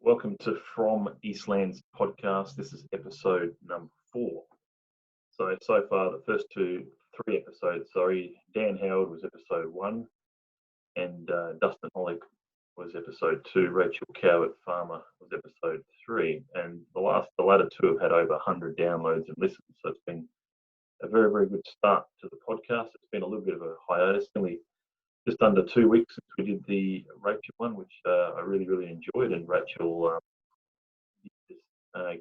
Welcome to From Eastlands podcast. This is episode number 4. So far, the first three episodes, Dan Howard was episode 1, and Dustin Hollick was episode 2. Rachel Cowart Farmer was episode 3, and the latter two have had over 100 downloads and listens. So it's been a very, very good start to the podcast. It's been a little bit of a hiatus, nearly just under 2 weeks since we did the Rachel one, which I really, really enjoyed. And Rachel just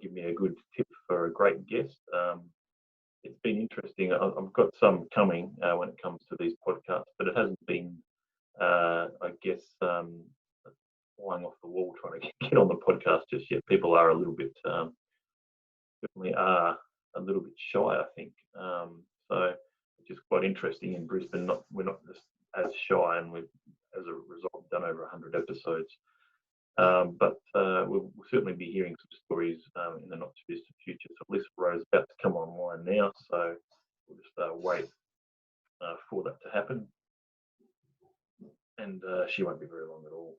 gave me a good tip for a great guest. It's been interesting. I've got some coming when it comes to these podcasts, but it hasn't been, flying off the wall trying to get on the podcast just yet. People are a little bit, certainly are a little bit shy, I think. So which is quite interesting. In Brisbane, we're not just as shy, and we've, as a result, done over 100 episodes. But we'll certainly be hearing some stories in the not-too-distant future. So Lisa Rowe is about to come online now, so we'll just wait for that to happen. And she won't be very long at all.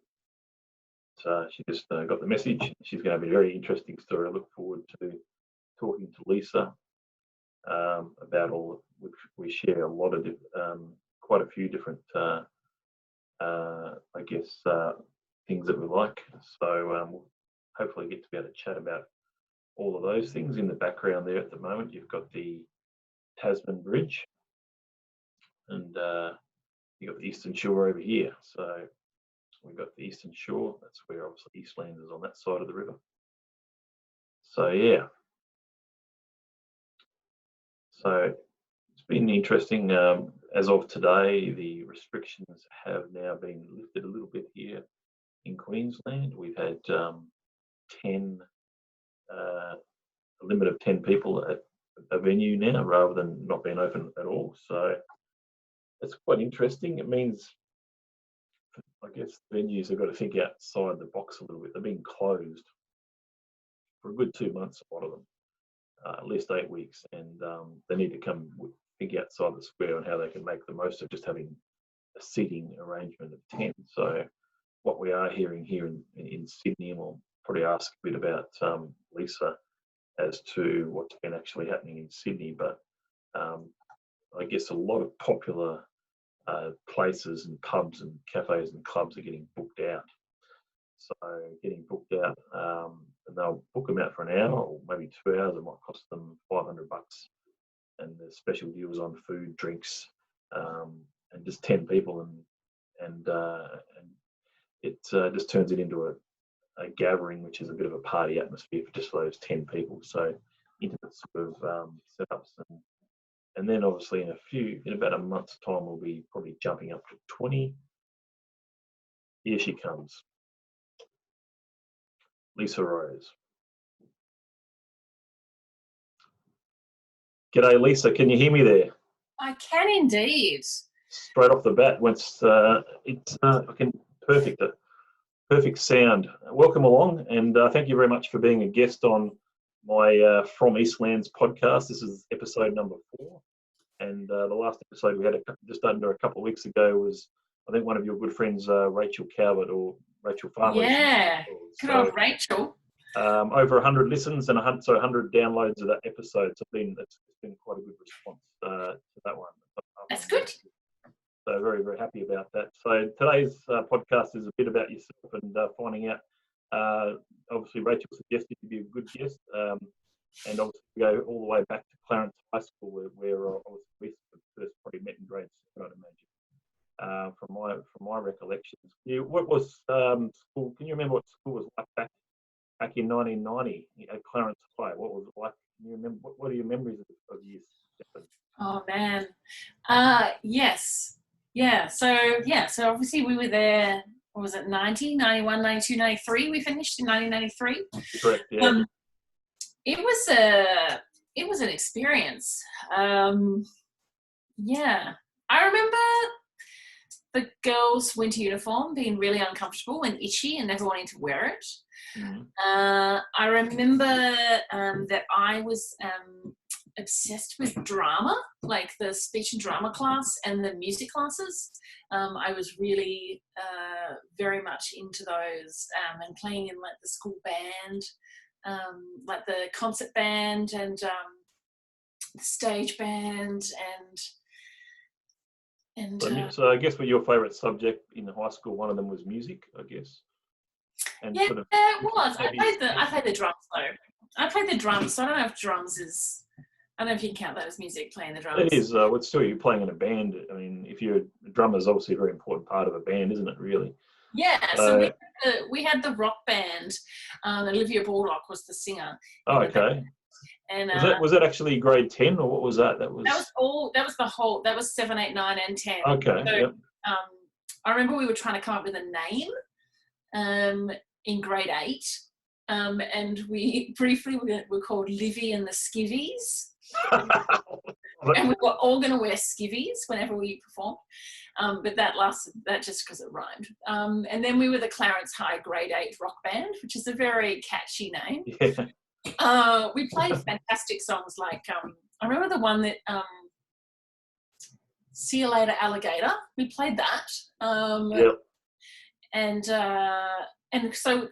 So she just got the message. She's going to have a very interesting story. I look forward to talking to Lisa about all, which we share a lot of quite a few different, things that we like. So we'll hopefully get to be able to chat about all of those things. In the background there at the moment, you've got the Tasman Bridge, and you've got the Eastern Shore over here. So we've got the Eastern Shore. That's where obviously Eastlands is, on that side of the river. So yeah. So it's been interesting. As of today, the restrictions have now been lifted a little bit here in Queensland. We've had a limit of 10 people at a venue now, rather than not being open at all. So it's quite interesting. It means, I guess, venues have got to think outside the box a little bit. They've been closed for a good 2 months, a lot of them, at least 8 weeks, and they need to think outside the square on how they can make the most of just having a seating arrangement of 10. So what we are hearing here in Sydney, and we'll probably ask a bit about Lisa as to what's been actually happening in Sydney, but I guess a lot of popular places and pubs and cafes and clubs are getting booked out. So getting booked out, and they'll book them out for an hour or maybe 2 hours. It might cost them $500, and there's special deals on food, drinks, and just 10 people, and it just turns it into a gathering, which is a bit of a party atmosphere for just those 10 people. So intimate sort of setups, and then obviously in about a month's time, we'll be probably jumping up to 20. Here she comes, Lisa Rose. G'day, Lisa. Can you hear me there? I can indeed. Straight off the bat, perfect sound. Welcome along, and thank you very much for being a guest on my From Eastlands podcast. This is episode number 4, and the last episode we had just under a couple of weeks ago was, I think, one of your good friends, Rachel Cowart, or Rachel Farmer. Yeah, good old Rachel. Over 100 listens and 100 downloads of that episode. So it's been quite a good response to that one. That's good. So very, very happy about that. So today's podcast is a bit about yourself and finding out. Obviously, Rachel suggested you be a good guest, and obviously we go all the way back to Clarence High School, where obviously we first probably met in grade 7, I'd imagine. From my recollections, what was school? Can you remember what school was like back in 1990 at Clarence High? What was it like? Can you remember? What are your memories of year 7? Oh man, yes, yeah. So obviously we were there. What was it? 90, 91, 92, 93. We finished in 1993. Correct. Yeah. It was an experience. Yeah, I remember the girls' winter uniform being really uncomfortable and itchy and never wanting to wear it. Mm-hmm. I remember that I was obsessed with drama, like the speech and drama class and the music classes. I was really very much into those, and playing in like the school band, like the concert band and the stage band So I guess, with your favourite subject in high school, one of them was music, I guess. And yeah, sort of, it was. I played the drums though. I played the drums, so I don't know if drums is. I don't know if you can count that as music, playing the drums. It is. It's still, you're playing in a band. I mean, if you're a drummer, is obviously a very important part of a band, isn't it? Really. Yeah. So we had the rock band. Olivia Baldock was the singer. Oh, okay. And was that actually grade 10, or what was that? That was the whole. That was 7, 8, 9, and 10. Okay. So, yep. I remember we were trying to come up with a name in grade 8, and we briefly were called Livy and the Skivvies, and we were all going to wear skivvies whenever we performed. But that just because it rhymed. And then we were the Clarence High grade 8 rock band, which is a very catchy name. Yeah. We played fantastic songs like I remember the one that See You Later Alligator. We played that. Yep. And so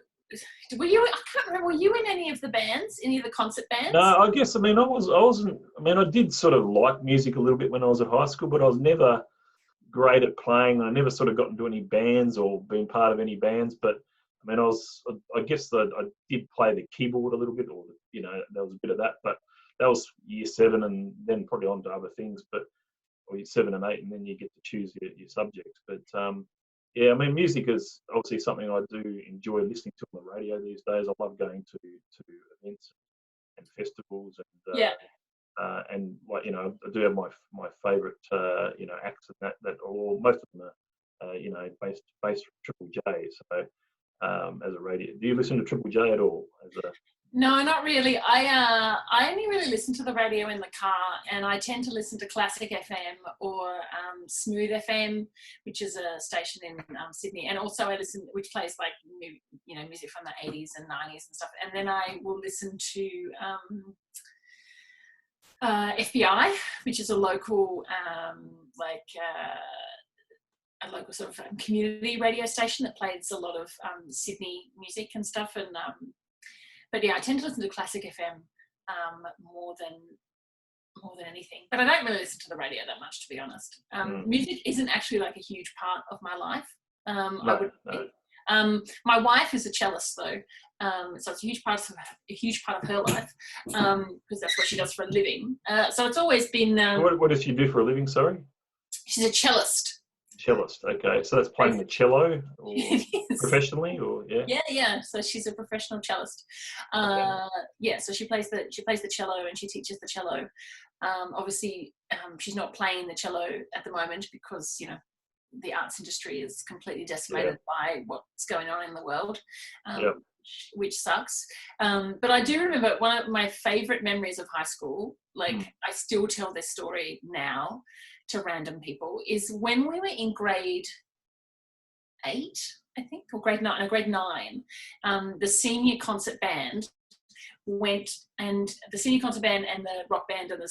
were you? I can't remember. Were you in any of the bands? Any of the concert bands? No, I guess. I mean, I wasn't. I mean, I did sort of like music a little bit when I was at high school, but I was never great at playing. I never sort of got into any bands or been part of any bands. But I mean, I guess that I did play the keyboard a little bit, or there was a bit of that. But that was year 7, and then probably on to other things. Or year 7 and 8, and then you get to choose your subjects. But yeah, I mean, music is obviously something I do enjoy listening to on the radio these days. I love going to events and festivals, and like I do have my favourite acts and that or most of them are based from Triple J. So as a radio, do you listen to Triple J at all? No, not really. I only really listen to the radio in the car, and I tend to listen to Classic FM or Smooth FM, which is a station in Sydney, and also I listen, which plays like music from the 80s and 90s and stuff. And then I will listen to FBI, which is a local a local sort of community radio station that plays a lot of Sydney music and stuff. And but yeah, I tend to listen to Classic FM more than anything. But I don't really listen to the radio that much, to be honest. Music isn't actually like a huge part of my life. My wife is a cellist though, so it's a huge part of her life because that's what she does for a living. So it's always been. What does she do for a living? Sorry. She's a cellist. Cellist, okay. So that's playing the cello, or professionally, or yeah. So she's a professional cellist. Yeah. So she plays the cello and she teaches the cello. Obviously, she's not playing the cello at the moment because the arts industry is completely decimated by what's going on in the world, which sucks. But I do remember one of my favourite memories of high school. Like I still tell this story now to random people, is when we were in grade 8, I think, or grade 9, the senior concert band went, and the senior concert band and the rock band and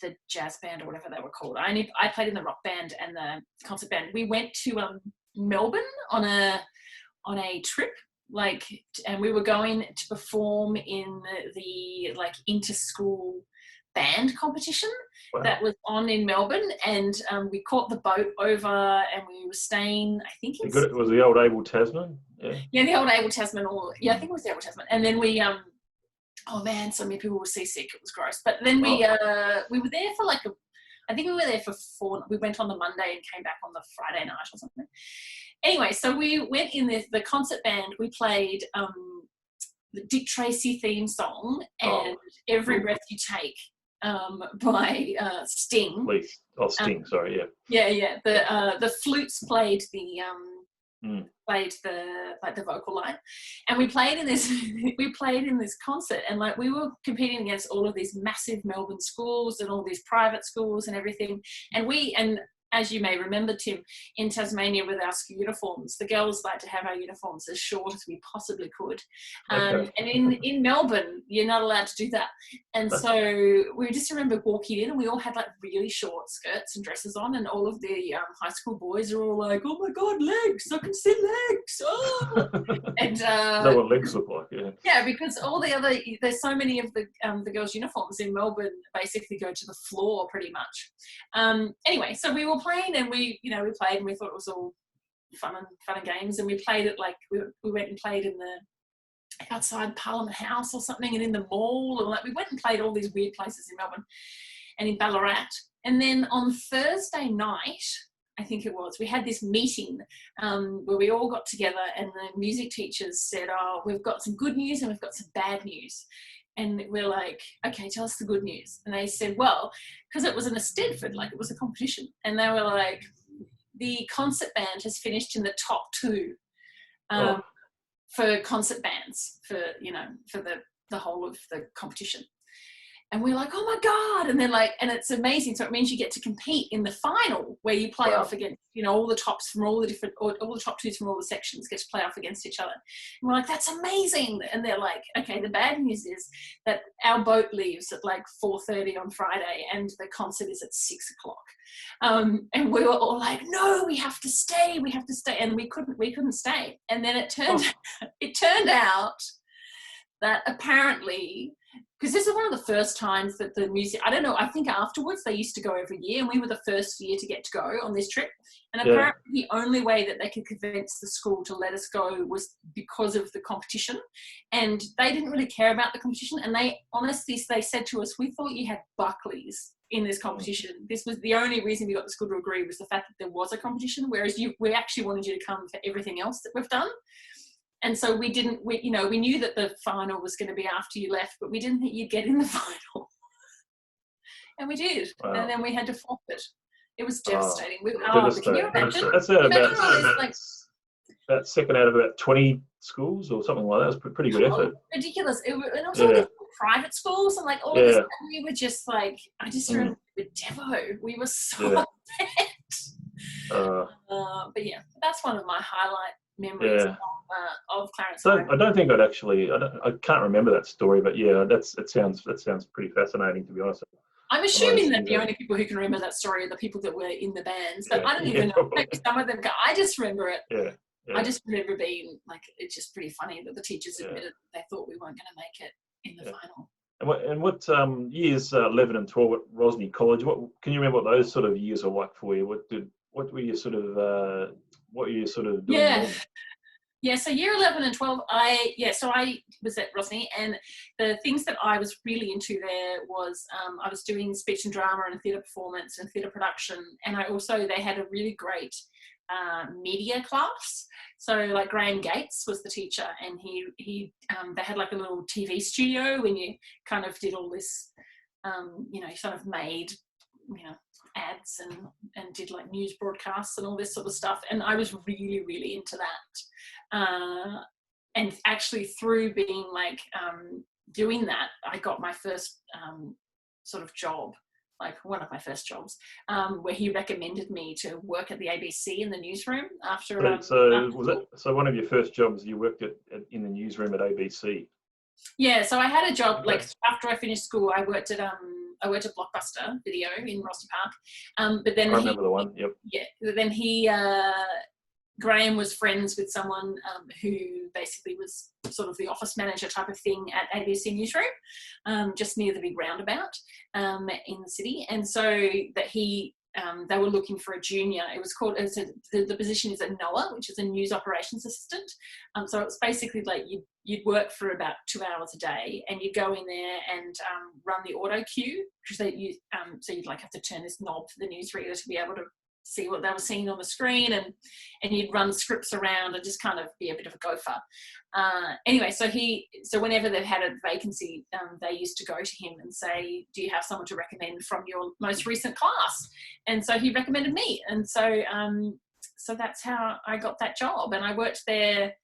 the jazz band or whatever they were called. I played in the rock band and the concert band. We went to Melbourne on a trip, and we were going to perform in the inter-school band competition that was on in Melbourne, and we caught the boat over and we were staying, I think it was the old Abel Tasman. Yeah, the old Abel Tasman, I think it was the Abel Tasman. And then we oh man, so many people were seasick, it was gross. But then we were there for I think we were there for 4, we went on the Monday and came back on the Friday night or something. Anyway, so we went in the concert band, we played the Dick Tracy theme song and Every Breath You Take by Sting. Please. Sting, sorry, yeah. The flutes played the vocal line, and we played in this concert, and we were competing against all of these massive Melbourne schools and all these private schools and everything, and as you may remember, Tim, in Tasmania with our school uniforms, the girls like to have our uniforms as short as we possibly could. Okay. And in Melbourne, you're not allowed to do that. And so we just remember walking in and we all had like really short skirts and dresses on, and all of the high school boys are all like, oh my God, legs, I can see legs. Oh. And Is that what legs look like? Yeah. Yeah, because there's so many of the girls' uniforms in Melbourne basically go to the floor pretty much. Anyway, so we were playing and we played and we thought it was all fun and games, and we played it like we went and played in the outside Parliament House or something, and in the mall, and like we went and played all these weird places in Melbourne and in Ballarat. And then on Thursday night, I think it was, we had this meeting where we all got together, and the music teachers said, oh, we've got some good news and we've got some bad news. And we're like, okay, tell us the good news. And they said, well, because it was in a Stedford, like it was a competition. And they were like, the concert band has finished in the top 2 for concert bands for the whole of the competition. And we're like, oh my God. And they're like, and it's amazing. So it means you get to compete in the final where you play off against, all the tops from all the different, all the top 2s from all the sections get to play off against each other. And we're like, that's amazing. And they're like, okay, the bad news is that our boat leaves at like 4:30 on Friday and the concert is at 6 o'clock. And we were all like, no, we have to stay. And we couldn't stay. And then it turned out that apparently, because this is one of the first times that the music, I don't know, I think afterwards they used to go every year, and we were the first year to get to go on this trip. And apparently the only way that they could convince the school to let us go was because of the competition. And they didn't really care about the competition. And they said to us, we thought you had Buckleys in this competition. This was the only reason we got the school to agree, was the fact that there was a competition, whereas we actually wanted you to come for everything else that we've done. And so we knew that the final was going to be after you left, but we didn't think you'd get in the final. And we did. Wow. And then we had to forfeit. It was devastating. Can you imagine? That's about second out of about 20 schools or something like that. It was pretty good effort. Ridiculous. And it was all these private schools and like all of this. And we were just like, I just remember with Devo, we were so upset. But yeah, that's one of my highlight memories of Clarence. So I don't think I can't remember that story, but yeah, that sounds pretty fascinating, to be honest. I'm assuming that the only people who can remember that story are the people that were in the bands, but I don't even know. Maybe some of them go, I just remember it. Yeah. I just remember being like, it's just pretty funny that the teachers admitted they thought we weren't going to make it in the final. And what years 11 and 12 at Rosny College? What can you remember what those sort of years are like for you? What were you sort of doing? Yeah, so year 11 and 12, I was at Rosny, and the things that I was really into there was I was doing speech and drama and theatre performance and theatre production, and they had a really great media class. So like Graham Gates was the teacher, and he they had like a little TV studio when you kind of did all this, you sort of made, ads and did like news broadcasts and all this sort of stuff. And I was really, really into that. And actually through being like doing that, I got my first sort of job, like one of my first jobs, where he recommended me to work at the ABC in the newsroom after. So one of your first jobs you worked in the newsroom at ABC? Yeah. So I had a job like after I finished school. I worked at Blockbuster Video in Roster Park. But then I remember the one. Yep. Yeah. But then Graham was friends with someone who basically was sort of the office manager type of thing at ABC Newsroom, just near the big roundabout in the city. And so that they were looking for a junior. It was called, the position is a NOAA, which is a news operations assistant. So it's basically like you'd work for about 2 hours a day, and you'd go in there and run the auto cue, so you'd like have to turn this knob for the newsreader to be able to see what they were seeing on the screen, and you'd run scripts around and just kind of be a bit of a gopher. Anyway, so whenever they've had a vacancy, they used to go to him and say, do you have someone to recommend from your most recent class? And so he recommended me. And so that's how I got that job. And I worked there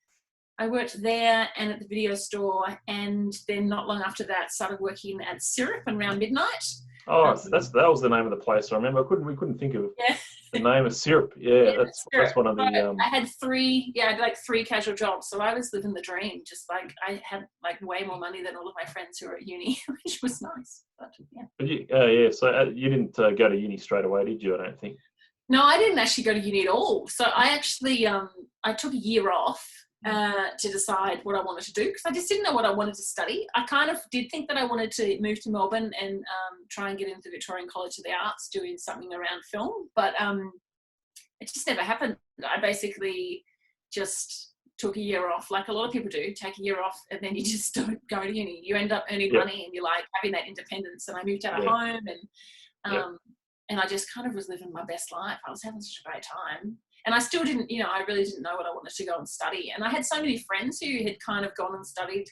and at the video store, and then not long after that started working at Syrup and around midnight. Oh, that was the name of the place. I remember. We couldn't think of Yeah. the name of Syrup. Yeah, Yeah, that's one of the. I had three casual jobs, so I was living the dream. Just like I had like way more money than all of my friends who were at uni, which was nice. But yeah. But yeah. So you didn't go to uni straight away, did you? I don't think. No, I didn't actually go to uni at all. So I actually I took a year off to decide what I wanted to do, because I just didn't know what I wanted to study. I kind of did think that I wanted to move to Melbourne and try and get into Victorian College of the Arts doing something around film, but it just never happened. I basically just took a year off, like a lot of people do, take a year off and then you just don't go to uni. You end up earning money and you're like having that independence. And I moved out of home and I just kind of was living my best life. I was having such a great time. And I still didn't, I really didn't know what I wanted to go and study. And I had so many friends who had kind of gone and studied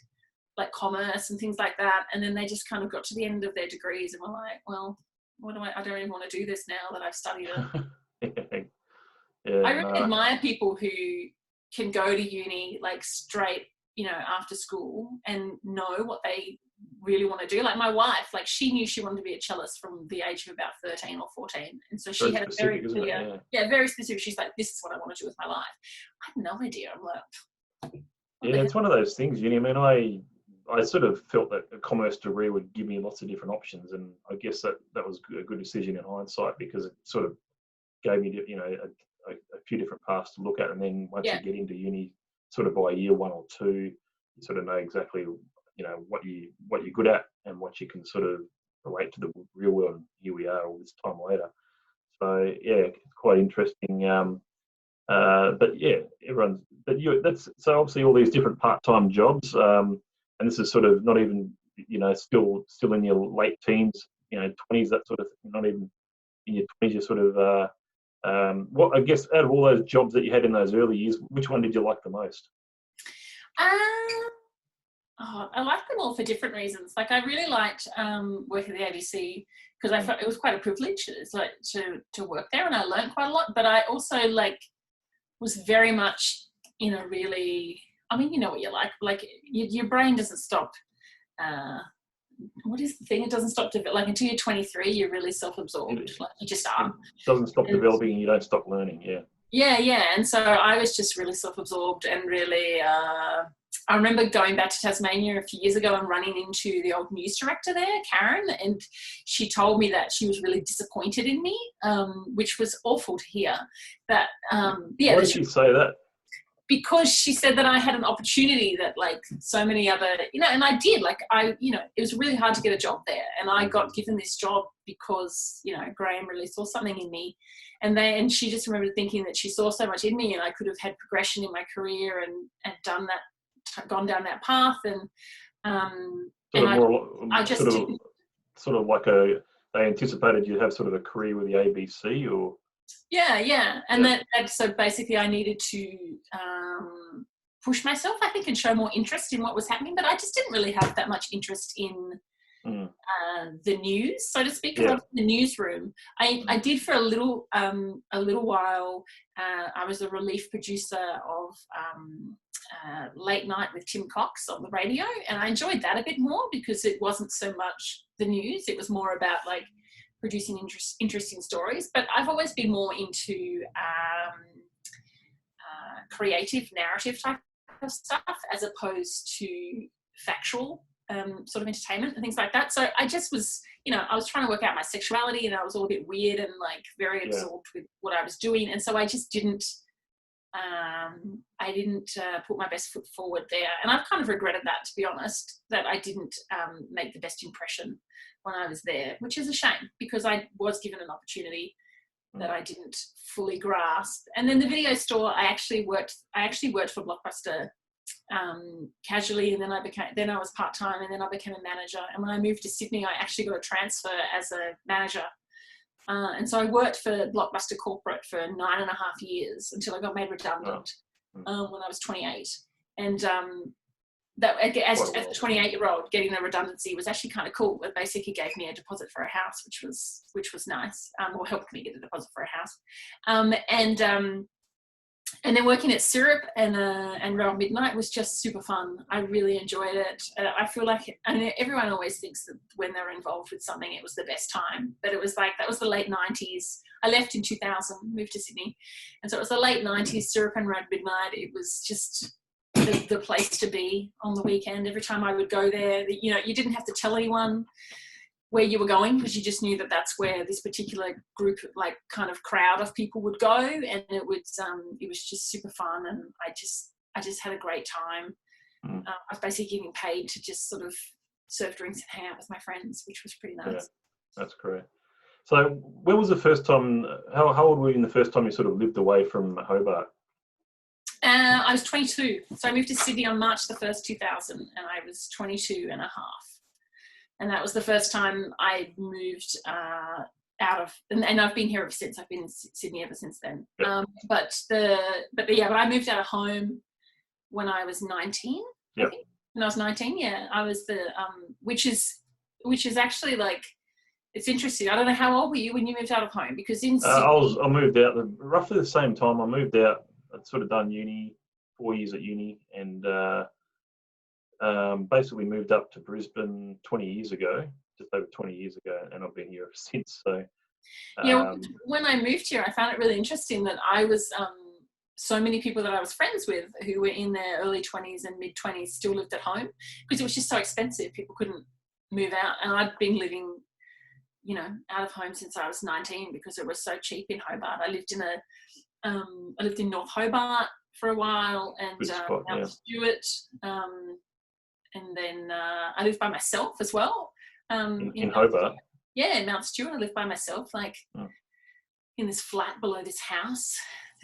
like commerce and things like that. And then they just kind of got to the end of their degrees and were like, well, I don't even want to do this now that I've studied it. I really admire people who can go to uni like straight, after school and know what they really want to do. Like my wife, like she knew she wanted to be a cellist from the age of about 13 or 14. And so she had a very clear, very specific. She's like, this is what I want to do with my life. I had no idea. I'm like, it's one of those things, uni. I mean, I sort of felt that a commerce degree would give me lots of different options. And I guess that was a good decision in hindsight, because it sort of gave me, a few different paths to look at. And then once you get into uni, sort of by year 1 or 2, you sort of know exactly, what you're good at and what you can sort of relate to the real world. And here we are all this time later. So it's quite interesting. That's so obviously all these different part-time jobs, and this is sort of not even, still in your late teens, 20s, that sort of thing, not even in your 20s, you're sort of, what, I guess, out of all those jobs that you had in those early years, which one did you like the most? I liked them all for different reasons. Like I really liked working at the ABC, because I felt it was quite a privilege. It's like to work there, and I learned quite a lot. But I also was very much in a really, I mean, you know what you're like your brain doesn't stop. What is the thing? It doesn't stop like until you're 23, you're really self-absorbed. Like you just are. It doesn't stop developing, and you don't stop learning. Yeah. And so I was just really self-absorbed and really. I remember going back to Tasmania a few years ago and running into the old news director there, Karen, and she told me that she was really disappointed in me, which was awful to hear. That Why did she say that? Because she said that I had an opportunity that like so many other, and I did, it was really hard to get a job there. And I got given this job because, Graham really saw something in me. And she just remembered thinking that she saw so much in me and I could have had progression in my career and gone down that path. And I just didn't. Sort of like they anticipated you'd have sort of a career with the ABC or. And so basically I needed to push myself, I think, and show more interest in what was happening, but I just didn't really have that much interest in the news, so to speak, because I was in the newsroom. I did for a little while. I was a relief producer of Late Night with Tim Cox on the radio, and I enjoyed that a bit more because it wasn't so much the news, it was more about like producing interesting stories. But I've always been more into creative narrative type of stuff as opposed to factual sort of entertainment and things like that. So I just was, I was trying to work out my sexuality, and I was all a bit weird and like very absorbed with what I was doing. And so I just didn't put my best foot forward there. And I've kind of regretted that, to be honest, that I didn't make the best impression when I was there, which is a shame because I was given an opportunity that I didn't fully grasp. And then the video store, I actually worked for Blockbuster casually, and then I was part-time, and then I became a manager. And when I moved to Sydney, I actually got a transfer as a manager. And so I worked for Blockbuster Corporate for 9.5 years until I got made redundant when I was 28. And that as a 28-year-old, getting a redundancy was actually kind of cool. It basically gave me a deposit for a house, which was nice, or helped me get a deposit for a house. And then working at Syrup and around midnight was just super fun. I really enjoyed it. I feel like, I mean, everyone always thinks that when they're involved with something, it was the best time. But it was like, that was the late 90s. I left in 2000, moved to Sydney. And so it was the late 90s, Syrup and around midnight. It was just the place to be on the weekend. Every time I would go there, you know, you didn't have to tell anyone where you were going, because you just knew that that's where this particular group, like kind of crowd of people would go, and it was just super fun, and I just had a great time. I was basically getting paid to just sort of serve drinks and hang out with my friends, which was pretty nice. Yeah, that's great. So when was the first time, how old were you the first time you sort of lived away from Hobart? I was 22. So I moved to Sydney on March the 1st, 2000, and I was 22 and a half. And that was the first time I moved out of, and I've been here ever since. I've been in Sydney ever since then. Yep. But I moved out of home when I was 19. Yep. I think. When I was 19, yeah, I was which is actually like, it's interesting. I don't know, how old were you when you moved out of home? Because in Sydney, I moved out roughly the same time. I moved out. I'd sort of done uni, 4 years at uni, and basically moved up to Brisbane 20 years ago, just over 20 years ago, and I've been here ever since. So, yeah, when I moved here, I found it really interesting that I was, so many people that I was friends with who were in their early 20s and mid 20s still lived at home, because it was just so expensive. People couldn't move out, and I'd been living, you know, out of home since I was 19 because it was so cheap in Hobart. I lived in North Hobart for a while, and Mount Stewart. And then I lived by myself as well. In Hobart? Yeah, in Mount Stewart, I lived by myself, like in this flat below this house.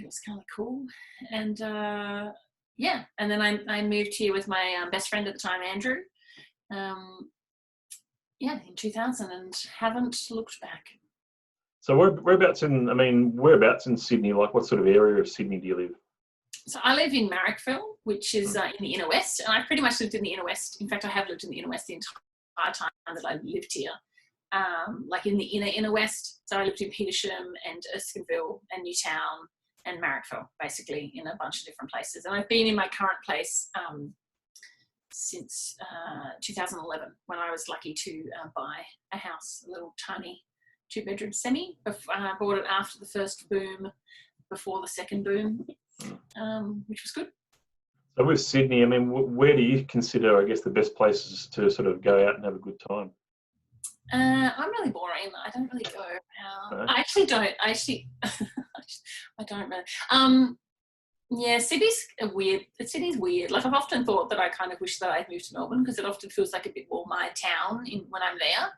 It was kind of cool. And and then I moved here with my best friend at the time, Andrew. In 2000, and haven't looked back. So whereabouts in Sydney? Like, what sort of area of Sydney do you live? So I live in Marrickville, which is in the inner west, and I've pretty much lived in the inner west. In fact, I have lived in the inner west the entire time that I've lived here, like in the inner west. So I lived in Petersham and Erskineville and Newtown and Marrickville, basically in a bunch of different places. And I've been in my current place since 2011, when I was lucky to buy a house, a little tiny 2-bedroom semi. I bought it after the first boom, before the second boom. Which was good. So with Sydney, I mean, where do you consider, I guess, the best places to sort of go out and have a good time? I'm really boring. I don't really go out. No? I actually don't. I don't really. Yeah, Sydney's weird. Sydney's weird. Like, I've often thought that I kind of wish that I'd moved to Melbourne, because it often feels like a bit more my town when I'm there.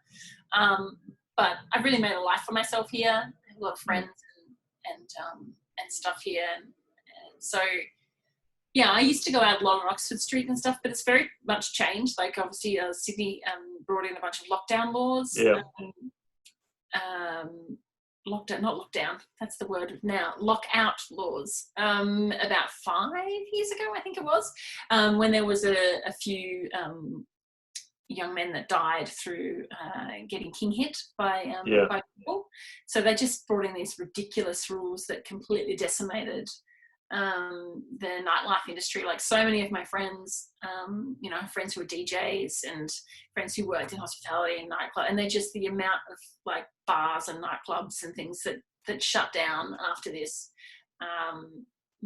But I've really made a life for myself here. I have a lot of friends and stuff here. So, yeah, I used to go out along Oxford Street and stuff, but it's very much changed. Like, obviously, Sydney brought in a bunch of lockdown laws. Yeah. Not lockdown, that's the word now, lockout laws, about 5 years ago, I think it was, when there was a few young men that died through getting king hit by people. So they just brought in these ridiculous rules that completely decimated the nightlife industry. Like, so many of my friends, friends who are DJs and friends who worked in hospitality and nightclub, and they're just, the amount of like bars and nightclubs and things that shut down after this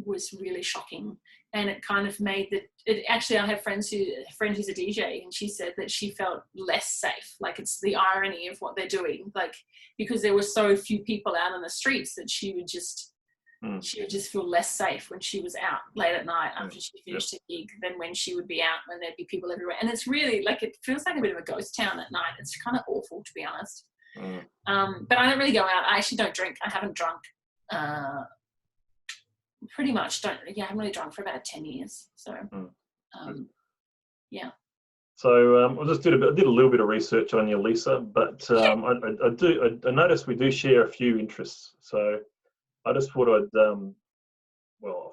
was really shocking. And it kind of made actually, I have a friend who's a DJ, and she said that she felt less safe. Like, it's the irony of what they're doing, like, because there were so few people out on the streets that she would just feel less safe when she was out late at night after she finished her gig than when she would be out when there'd be people everywhere. And it's really, like, it feels like a bit of a ghost town at night. It's kind of awful, to be honest. But I don't really go out. I actually don't drink. I haven't drunk. Pretty much don't. Yeah, I haven't really drunk for about 10 years. So, yeah. So I just did a little bit of research on you, Lisa, but I noticed we do share a few interests. So I just thought I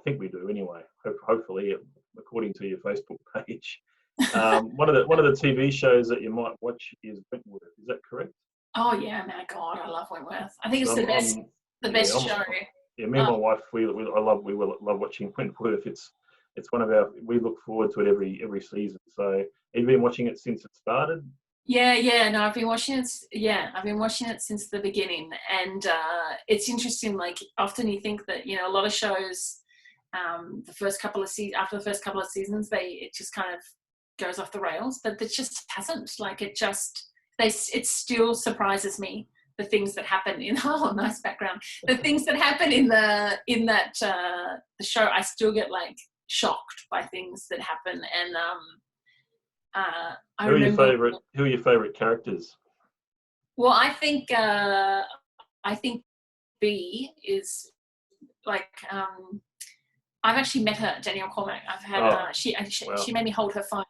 think we do anyway. Hopefully, according to your Facebook page. One of the TV shows that you might watch is Wentworth. Is that correct? Oh yeah, my God, I love Wentworth. I think it's the best show. Yeah, me and my wife, we love watching Wentworth. It's one of we look forward to it every season. So you've been watching it since it started? Yeah. No, I've been watching it. Yeah, I've been watching it since the beginning, and it's interesting. Like often you think that a lot of shows, after the first couple of seasons, it just kind of goes off the rails, but it just hasn't. Like it still surprises me the things that happen in nice background. The things that happen in that the show, I still get like shocked by things that happen, and Who are your favorite characters? Well, I think B is like I've actually met her, Danielle Cormack. I've had she made me hold her phone.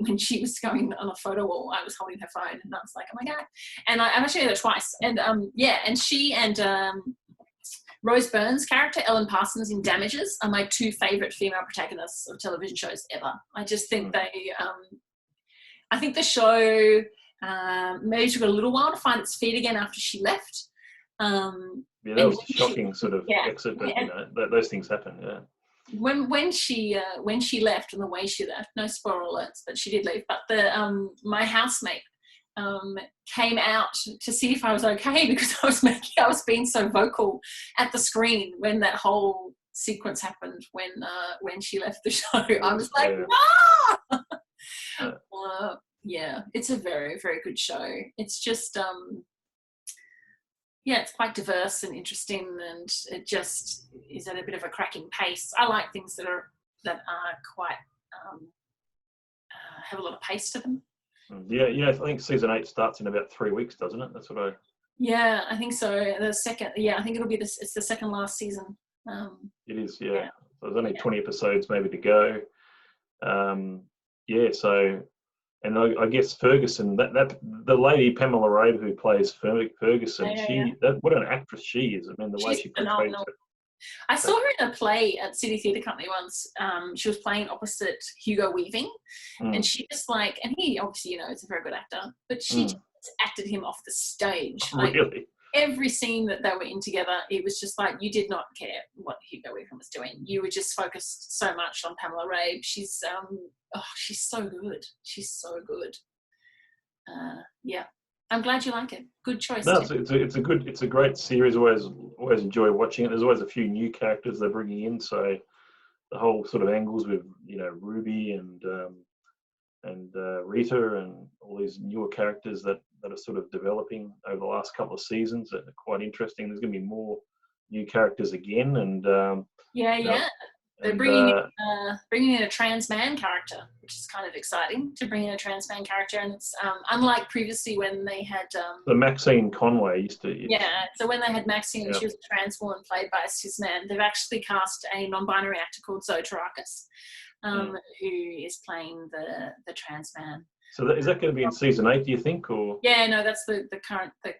When she was going on a photo wall, I was holding her phone, and I was like, "Oh my god!" And I've actually met her twice. And and she and Rose Byrne's character, Ellen Parsons in Damages, are my two favourite female protagonists of television shows ever. I just think I think the show maybe took a little while to find its feet again after she left. That was a shocking sort of exit, but those things happen. Yeah. When she left and the way she left, no spoiler alerts, but she did leave. But my housemate came out to see if I was okay because I was being so vocal at the screen when that whole sequence happened when she left the show. I was like, no! It's a very, very good show. It's just it's quite diverse and interesting, and it just is at a bit of a cracking pace. I like things that are quite have a lot of pace to them. Yeah. I think season 8 starts in about 3 weeks, doesn't it? That's what I. Yeah, I think so. The second, I think it'll be this. It's the second last season. It is, yeah. So there's only 20 episodes maybe to go. So. And I guess Ferguson, that the lady Pamela Rabe who plays Ferguson, what an actress she is. I mean, the way she portrays it. I saw her in a play at City Theatre Company once. She was playing opposite Hugo Weaving, and she just and he obviously, is a very good actor, but she just acted him off the stage. Really? Every scene that they were in together, it was just like you did not care what Hugo Weaving was doing. You were just focused so much on Pamela Rabe. She's so good. She's so good. I'm glad you like it. Good choice. No, it's a great series. Always enjoy watching it. There's always a few new characters they're bringing in. So the whole sort of angles with Ruby and Rita and all these newer characters that are sort of developing over the last couple of seasons that are quite interesting. There's going to be more new characters again, and they're bringing in a trans man character, which is kind of exciting to bring in a trans man character. And it's unlike previously when they had the Maxine Conway used to. So when they had Maxine, she was a trans woman played by a cis man. They've actually cast a non-binary actor called Zoe Tarakis, who is playing the trans man. So is that going to be in season 8? Do you think, or? Yeah, no, that's the current the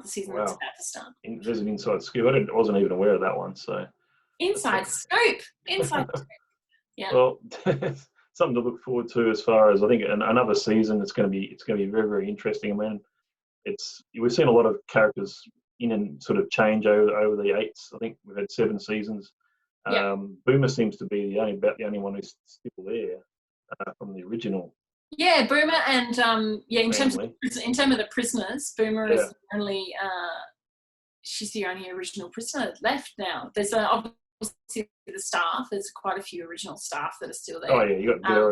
season that's about to start. There's an inside scoop. I wasn't even aware of that one. So. Inside scoop. Yeah. Well, something to look forward to as far as I think another season. It's going to be very, very interesting. I mean, we've seen a lot of characters in and sort of change over the 8. I think we've had 7 seasons. Boomer seems to be about the only one who's still there from the original. Yeah, Boomer and in terms of the prisoners, Boomer is the only. She's the only original prisoner left now. There's obviously the staff. There's quite a few original staff that are still there. Oh yeah, you got Vera.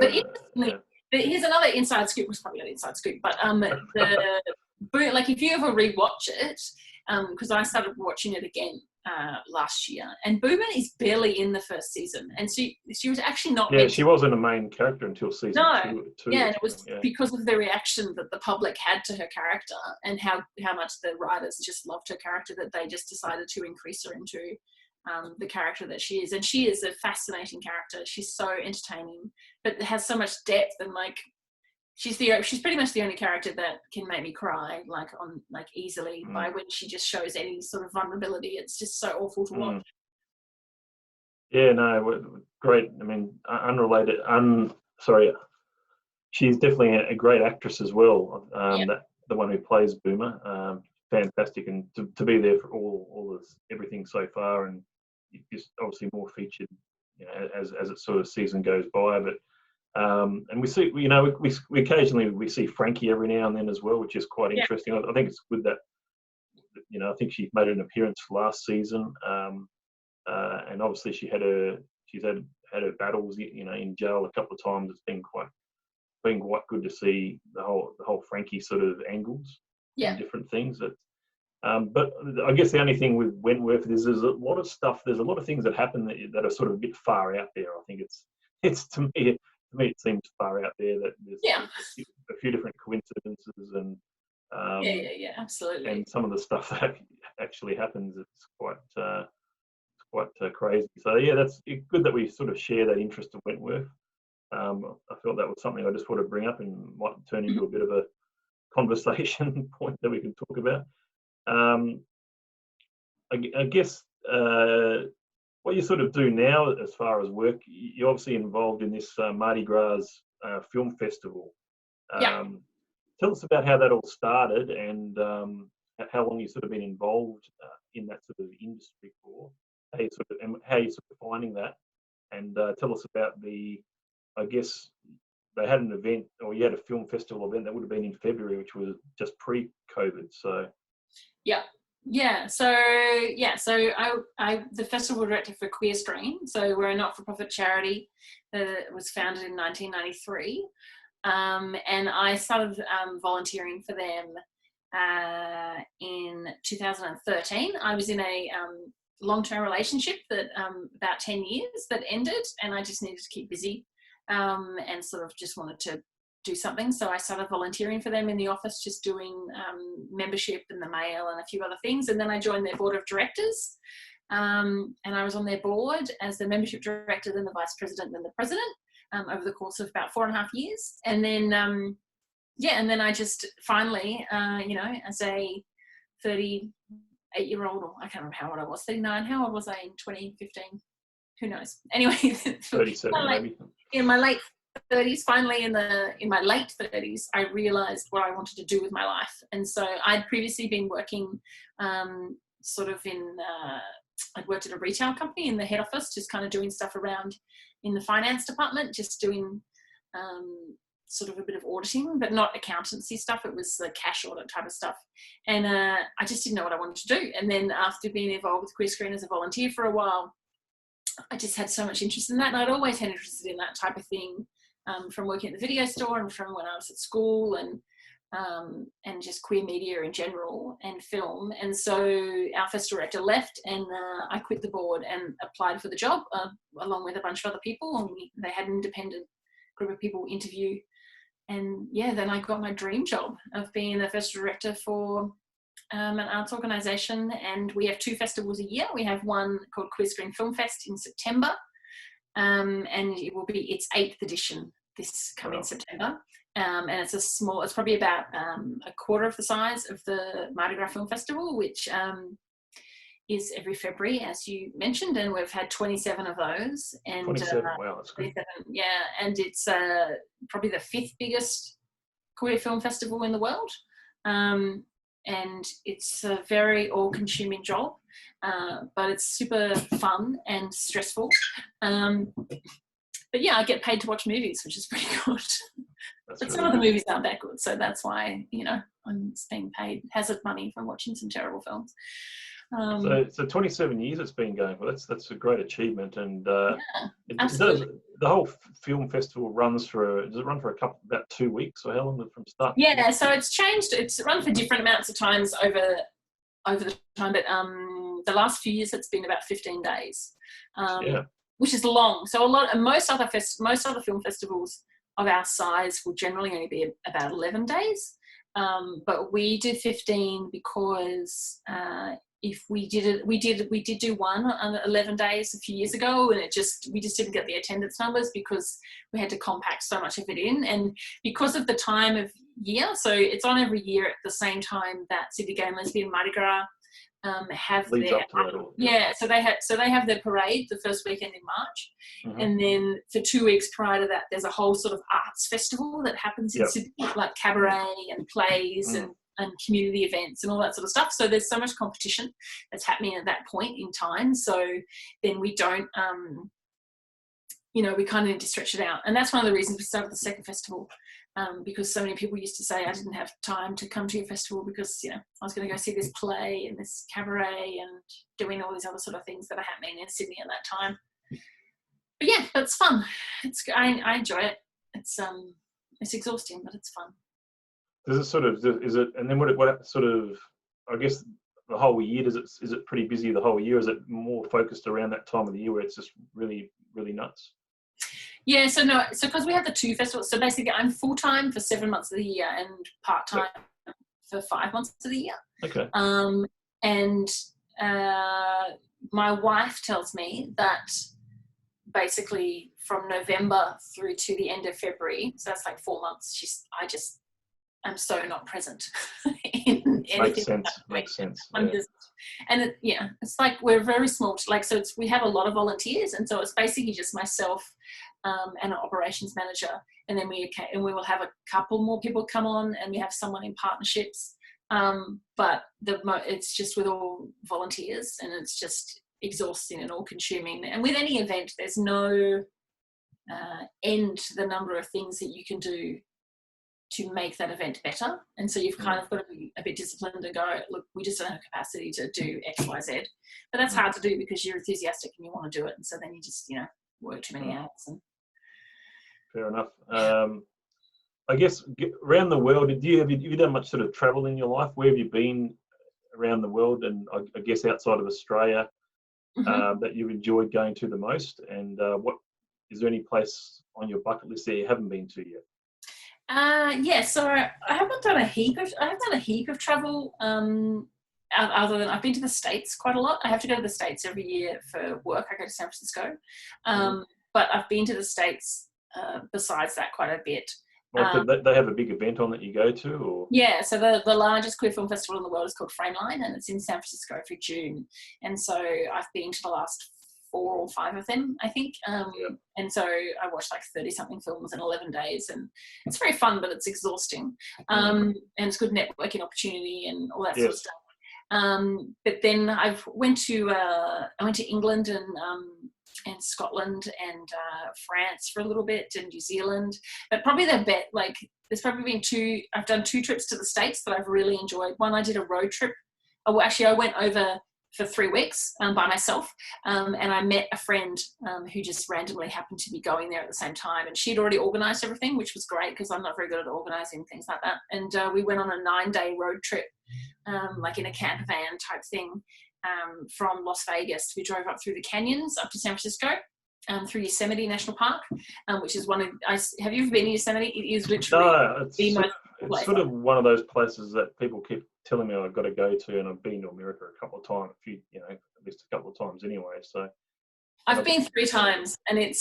But here's another inside scoop. Was probably not inside scoop, but if you ever rewatch it, because I started watching it again last year, and Boomer is barely in the first season, and she was actually not. Yeah, she wasn't a main character until season 2. Yeah, and it was because of the reaction that the public had to her character, and how much the writers just loved her character that they just decided to increase her into the character that she is. And she is a fascinating character. She's so entertaining, but has so much depth, and she's pretty much the only character that can make me cry easily by when she just shows any sort of vulnerability. It's just so awful to watch. Yeah, no, great. I mean, unrelated. She's definitely a great actress as well. The one who plays Boomer, fantastic, and to be there for all this, everything so far, and just obviously more featured, as it sort of season goes by. But and we see, we occasionally we see Frankie every now and then as well, which is quite interesting. I think it's good that, I think she made an appearance last season, and obviously she's had her battles, in jail a couple of times. It's been quite good to see the whole Frankie sort of angles and different things. That, but I guess the only thing with Wentworth is there's a lot of stuff. There's a lot of things that happen that are sort of a bit far out there. I think it's to me it seems far out there, that there's a few different coincidences and absolutely. And some of the stuff that actually happens, it's quite crazy. So that's good that we sort of share that interest in Wentworth. I felt that was something I just want to bring up and might turn into a bit of a conversation point that we can talk about. I guess what you sort of do now as far as work, you're obviously involved in this Mardi Gras Film Festival. Tell us about how that all started and how long you've sort of been involved in that sort of industry for, how you're sort of finding that, and tell us about I guess they had an event, or you had a film festival event that would have been in February, which was just pre-COVID. So I'm the festival director for Queer Screen. So we're a not-for-profit charity that was founded in 1993. And I started volunteering for them in 2013. I was in a long-term relationship that about 10 years that ended, and I just needed to keep busy and sort of just wanted to do something. So I started volunteering for them in the office, just doing membership and the mail and a few other things. And then I joined their board of directors, and I was on their board as the membership director, then the vice president, then the president, over the course of about 4.5 years. And then, and then I just finally, as a 38-year-old, or I can't remember how old I was, 39, how old was I in 2015? Who knows? Anyway, 37 maybe. In my late 30s, finally in my late 30s, I realized what I wanted to do with my life. And so I'd previously been working I'd worked at a retail company in the head office, just kind of doing stuff around in the finance department, just doing sort of a bit of auditing, but not accountancy stuff. It was the cash audit type of stuff. And I just didn't know what I wanted to do. And then after being involved with Queer Screen as a volunteer for a while, I just had so much interest in that. And I'd always had interested in that type of thing, from working at the video store and from when I was at school, and just queer media in general and film. And so our festival director left, and I quit the board and applied for the job along with a bunch of other people. And they had an independent group of people interview. And then I got my dream job of being the festival director for an arts organisation. And we have 2 festivals a year. We have one called Queer Screen Film Fest in September, and it will be its 8th edition this coming September. And it's probably about a quarter of the size of the Mardi Gras Film Festival, which is every February, as you mentioned, and we've had 27 of those. And 27, wow, that's good. And it's probably the 5th biggest queer film festival in the world. And it's a very all-consuming job, but it's super fun and stressful. But I get paid to watch movies, which is pretty good. But some of the movies aren't that good, so that's why I'm being paid hazard money from watching some terrible films. So 27 years it's been going. Well, that's a great achievement, and absolutely. The whole film festival runs for. Does it run for about 2 weeks, or how long from start? Yeah, so it's changed. It's run for different amounts of times over the time, but the last few years it's been about 15 days. Which is long. So most other film festivals of our size will generally only be about 11 days. But we did 15 because if we did do one on 11 days a few years ago, and we just didn't get the attendance numbers because we had to compact so much of it in, and because of the time of year. So it's on every year at the same time that Sydney Gay and Lesbian Mardi Gras have leads their up to that all. So they have their parade the first weekend in March, and then for 2 weeks prior to that, there's a whole sort of arts festival that happens in Sydney, like cabaret and plays and and community events and all that sort of stuff. So there's so much competition that's happening at that point in time. So then we don't, we kind of need to stretch it out. And that's one of the reasons we started the second festival, because so many people used to say I didn't have time to come to your festival because, I was going to go see this play and this cabaret and doing all these other sort of things that are happening in Sydney at that time. But yeah, it's fun. I enjoy it. It's exhausting, but it's fun. Does it and then what sort of, I guess, the whole year, is it pretty busy the whole year? Is it more focused around that time of the year where it's just really, really nuts? Yeah, so because we have the two festivals, so basically I'm full-time for 7 months of the year and part-time for 5 months of the year. Okay. And my wife tells me that basically from November through to the end of February, so that's like 4 months, I'm so not present in anything. Makes sense. I'm just, and it's like we're very small. So we have a lot of volunteers, and so it's basically just myself and an operations manager, and then we will have a couple more people come on, and we have someone in partnerships. But it's just with all volunteers, and it's just exhausting and all-consuming. And with any event, there's no end to the number of things that you can do to make that event better. And so you've kind of got to be a bit disciplined and go, look, we just don't have capacity to do X, Y, Z. But that's hard to do because you're enthusiastic and you want to do it. And so then you just, work too many hours. Fair enough. I guess around the world, have you done much sort of travel in your life? Where have you been around the world? And I guess outside of Australia, that you've enjoyed going to the most? And what is there any place on your bucket list that you haven't been to yet? So I haven't done a heap of travel, other than I've been to the States quite a lot. I have to go to the States every year for work. I go to San Francisco, but I've been to the States besides that quite a bit. They have a big event on that you go to, or? Yeah, so the largest queer film festival in the world is called Frameline, and it's in San Francisco for June. And so I've been to the last 4 or 5 of them, I think. And so I watched like 30-something films in 11 days, and it's very fun, but it's exhausting. And it's good networking opportunity and all that sort of stuff. But then I went to England and Scotland and France for a little bit, and New Zealand. But probably there's probably been I've done 2 trips to the States that I've really enjoyed. One, I did a road trip. Oh, actually, I went over for 3 weeks by myself, and I met a friend who just randomly happened to be going there at the same time, and she'd already organised everything, which was great because I'm not very good at organising things like that. And we went on a 9-day road trip, like in a camper van type thing, from Las Vegas. We drove up through the canyons up to San Francisco, through Yosemite National Park, which is have you ever been to Yosemite? It is literally it's sort of one of those places that people keep telling me I've got to go to, and I've been to America a couple of times, at least a couple of times anyway. So I've been 3 times, and I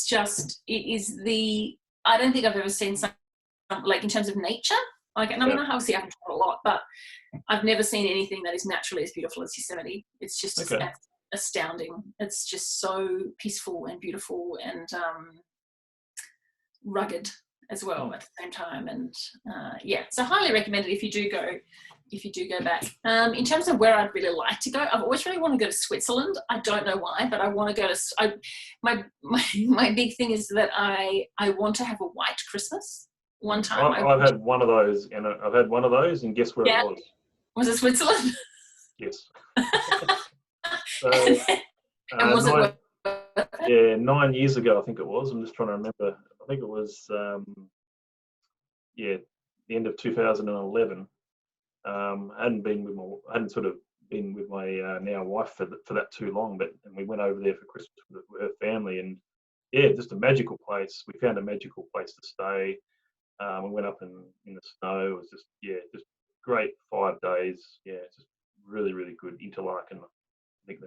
don't think I've ever seen something like in terms of nature. Like, and I mean, obviously I haven't traveled a lot, but I've never seen anything that is naturally as beautiful as Yosemite. It's just astounding. It's just so peaceful and beautiful and rugged as well at the same time. And so highly recommend it if you do go back. In terms of where I'd really like to go, I've always really want to go to Switzerland. I don't know why, but I want to go to. My big thing is that I want to have a white Christmas. One time I've had one of those, and guess where it was? Was it Switzerland? Yes. And was it worth it? 9 years ago, I think it was. I'm just trying to remember. I think it was, the end of 2011. Hadn't sort of been with my now wife for that too long, and we went over there for Christmas with her family, and just a magical place. We found a magical place to stay. We went up in the snow. It was just great 5 days. Just really, really good. Interlaken, I think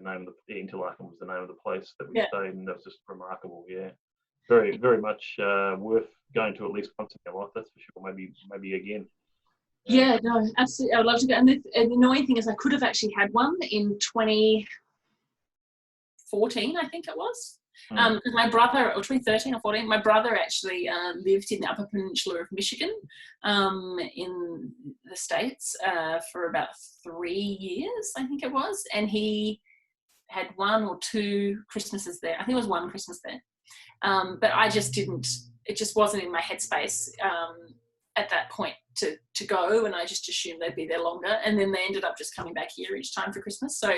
Interlaken was the name of the place that we stayed, and that was just remarkable. Very, very much worth going to at least once in your life. That's for sure. Maybe again. Yeah, no, absolutely. I would love to go. And the annoying thing is I could have actually had one in 2014, I think it was. Because my brother, or 13 or 14, my brother actually lived in the Upper Peninsula of Michigan in the States for about 3 years, I think it was. And he had 1 or 2 Christmases there. I think it was 1 Christmas there. But I just didn't, it just wasn't in my headspace at that point to go, and I just assumed they'd be there longer. And then they ended up just coming back here each time for Christmas. So,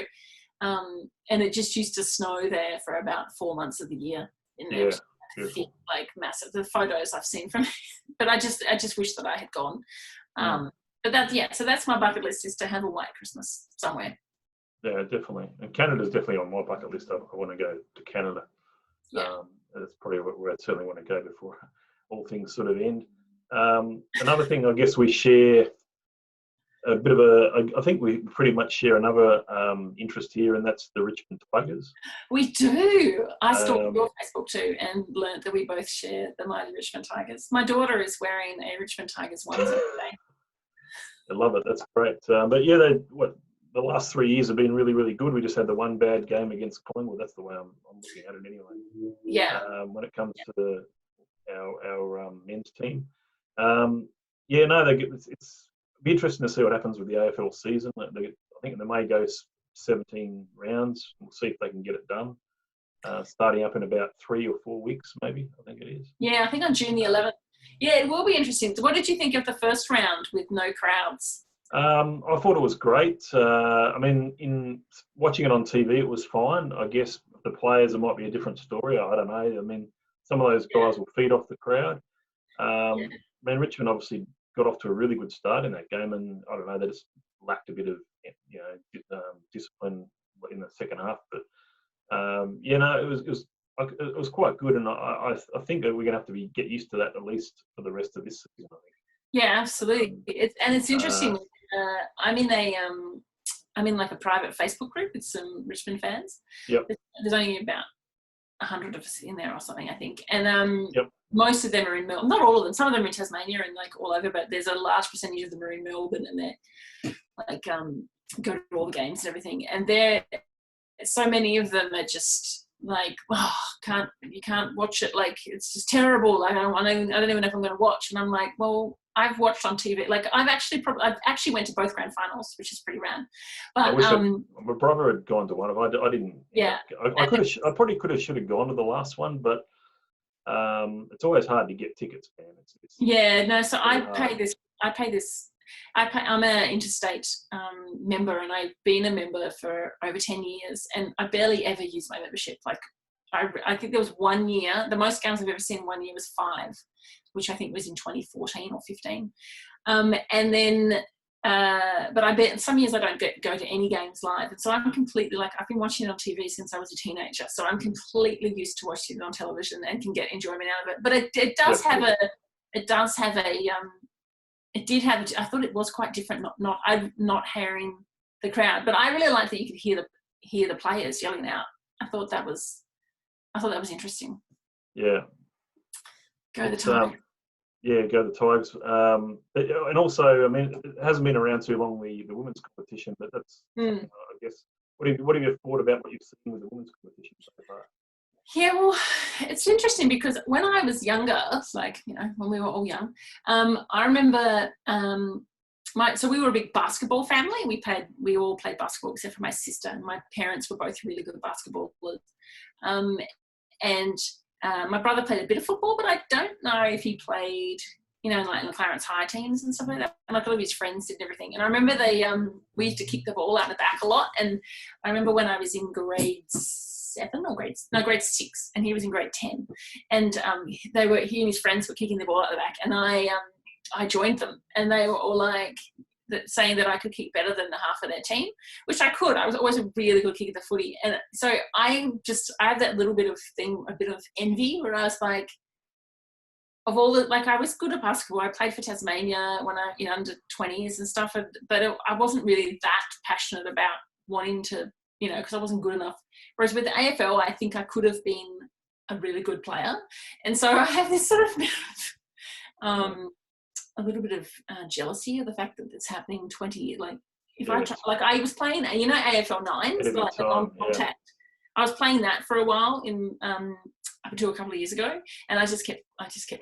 and it just used to snow there for about 4 months of the year in there. Thick, like massive. The photos I've seen from, but I just wish that I had gone. But so that's my bucket list, is to have a white Christmas somewhere. Yeah, definitely. And Canada's definitely on my bucket list. I want to go to Canada. Yeah. That's probably where I certainly want to go before all things sort of end. Another thing, I guess we share a bit of I think we pretty much share another interest here, and that's the Richmond Tigers. We do. I stalked your Facebook too and learnt that we both share the mighty Richmond Tigers. My daughter is wearing a Richmond Tigers onesie today. I love it. That's great. But yeah, the last 3 years have been really, really good. We just had the one bad game against Collingwood. That's the way I'm looking at it anyway. Yeah. When it comes to our men's team. It's be interesting to see what happens with the AFL season. I think they may go 17 rounds. We'll see if they can get it done. Starting up in about 3 or 4 weeks, maybe, I think it is. Yeah, I think on June the 11th. Yeah, it will be interesting. What did you think of the first round with no crowds? I thought it was great. In watching it on TV, it was fine. I guess the players, it might be a different story. I don't know. I mean, some of those guys will feed off the crowd. Richmond obviously got off to a really good start in that game, and I don't know, they just lacked a bit of discipline in the second half. But it was quite good, and I think that we're going to have to get used to that at least for the rest of this season, I think. Yeah, absolutely. It's interesting. I'm in like a private Facebook group with some Richmond fans. Yep. There's only about 100 of us in there or something, I think. And most of them are in Melbourne. Not all of them. Some of them are in Tasmania and like all over, but there's a large percentage of them are in Melbourne, and they're like go to all the games and everything. And so many of them are just like, you can't watch it. Like, it's just terrible. I don't even know if I'm going to watch. And I'm like, well, I've watched on TV. Like, I've actually went to both grand finals, which is pretty rad. But my brother had gone to one of them. I didn't. Yeah. I probably should have gone to the last one, but it's always hard to get tickets, man. So I pay this. I'm an interstate member, and I've been a member for over 10 years, and I barely ever use my membership. Like, I think there was 1 year, the most games I've ever seen in 1 year was 5, which I think was in 2014 or 15. And then, but I bet some years I don't go to any games live. And so I'm completely, like, I've been watching it on TV since I was a teenager. So I'm completely used to watching it on television and can get enjoyment out of it. But it did have, I thought it was quite different, not hearing the crowd. But I really liked that you could hear the players yelling out. I thought that was interesting. Yeah. Go the Tigers. Go the Tigers. And also, I mean, it hasn't been around too long, the women's competition, but that's, I guess, what have you thought about what you've seen with the women's competition so far? Yeah, well, it's interesting because when I was younger, like, when we were all young, I remember, so we were a big basketball family. We all played basketball except for my sister, and my parents were both really good basketballers. And my brother played a bit of football, but I don't know if he played, like in the Clarence High teams and stuff like that. And like all of his friends did and everything. And I remember we used to kick the ball out the back a lot. And I remember when I was in grade 6, and he was in grade 10. And he and his friends were kicking the ball out the back, and I joined them, and they were all like saying that I could kick better than the half of their team, which I could. I was always a really good kicker at the footy. And so I have that little bit of thing, a bit of envy, where I was like, of all the, like, I was good at basketball. I played for Tasmania when I, under 20s and stuff, but I wasn't really that passionate about wanting to, because I wasn't good enough. Whereas with the AFL, I think I could have been a really good player. And so I have this sort of a little bit of jealousy of the fact that it's happening 20 years. Like, if I was playing, AFL 9s, like the non-contact. I was playing that for a while up until a couple of years ago, and I just kept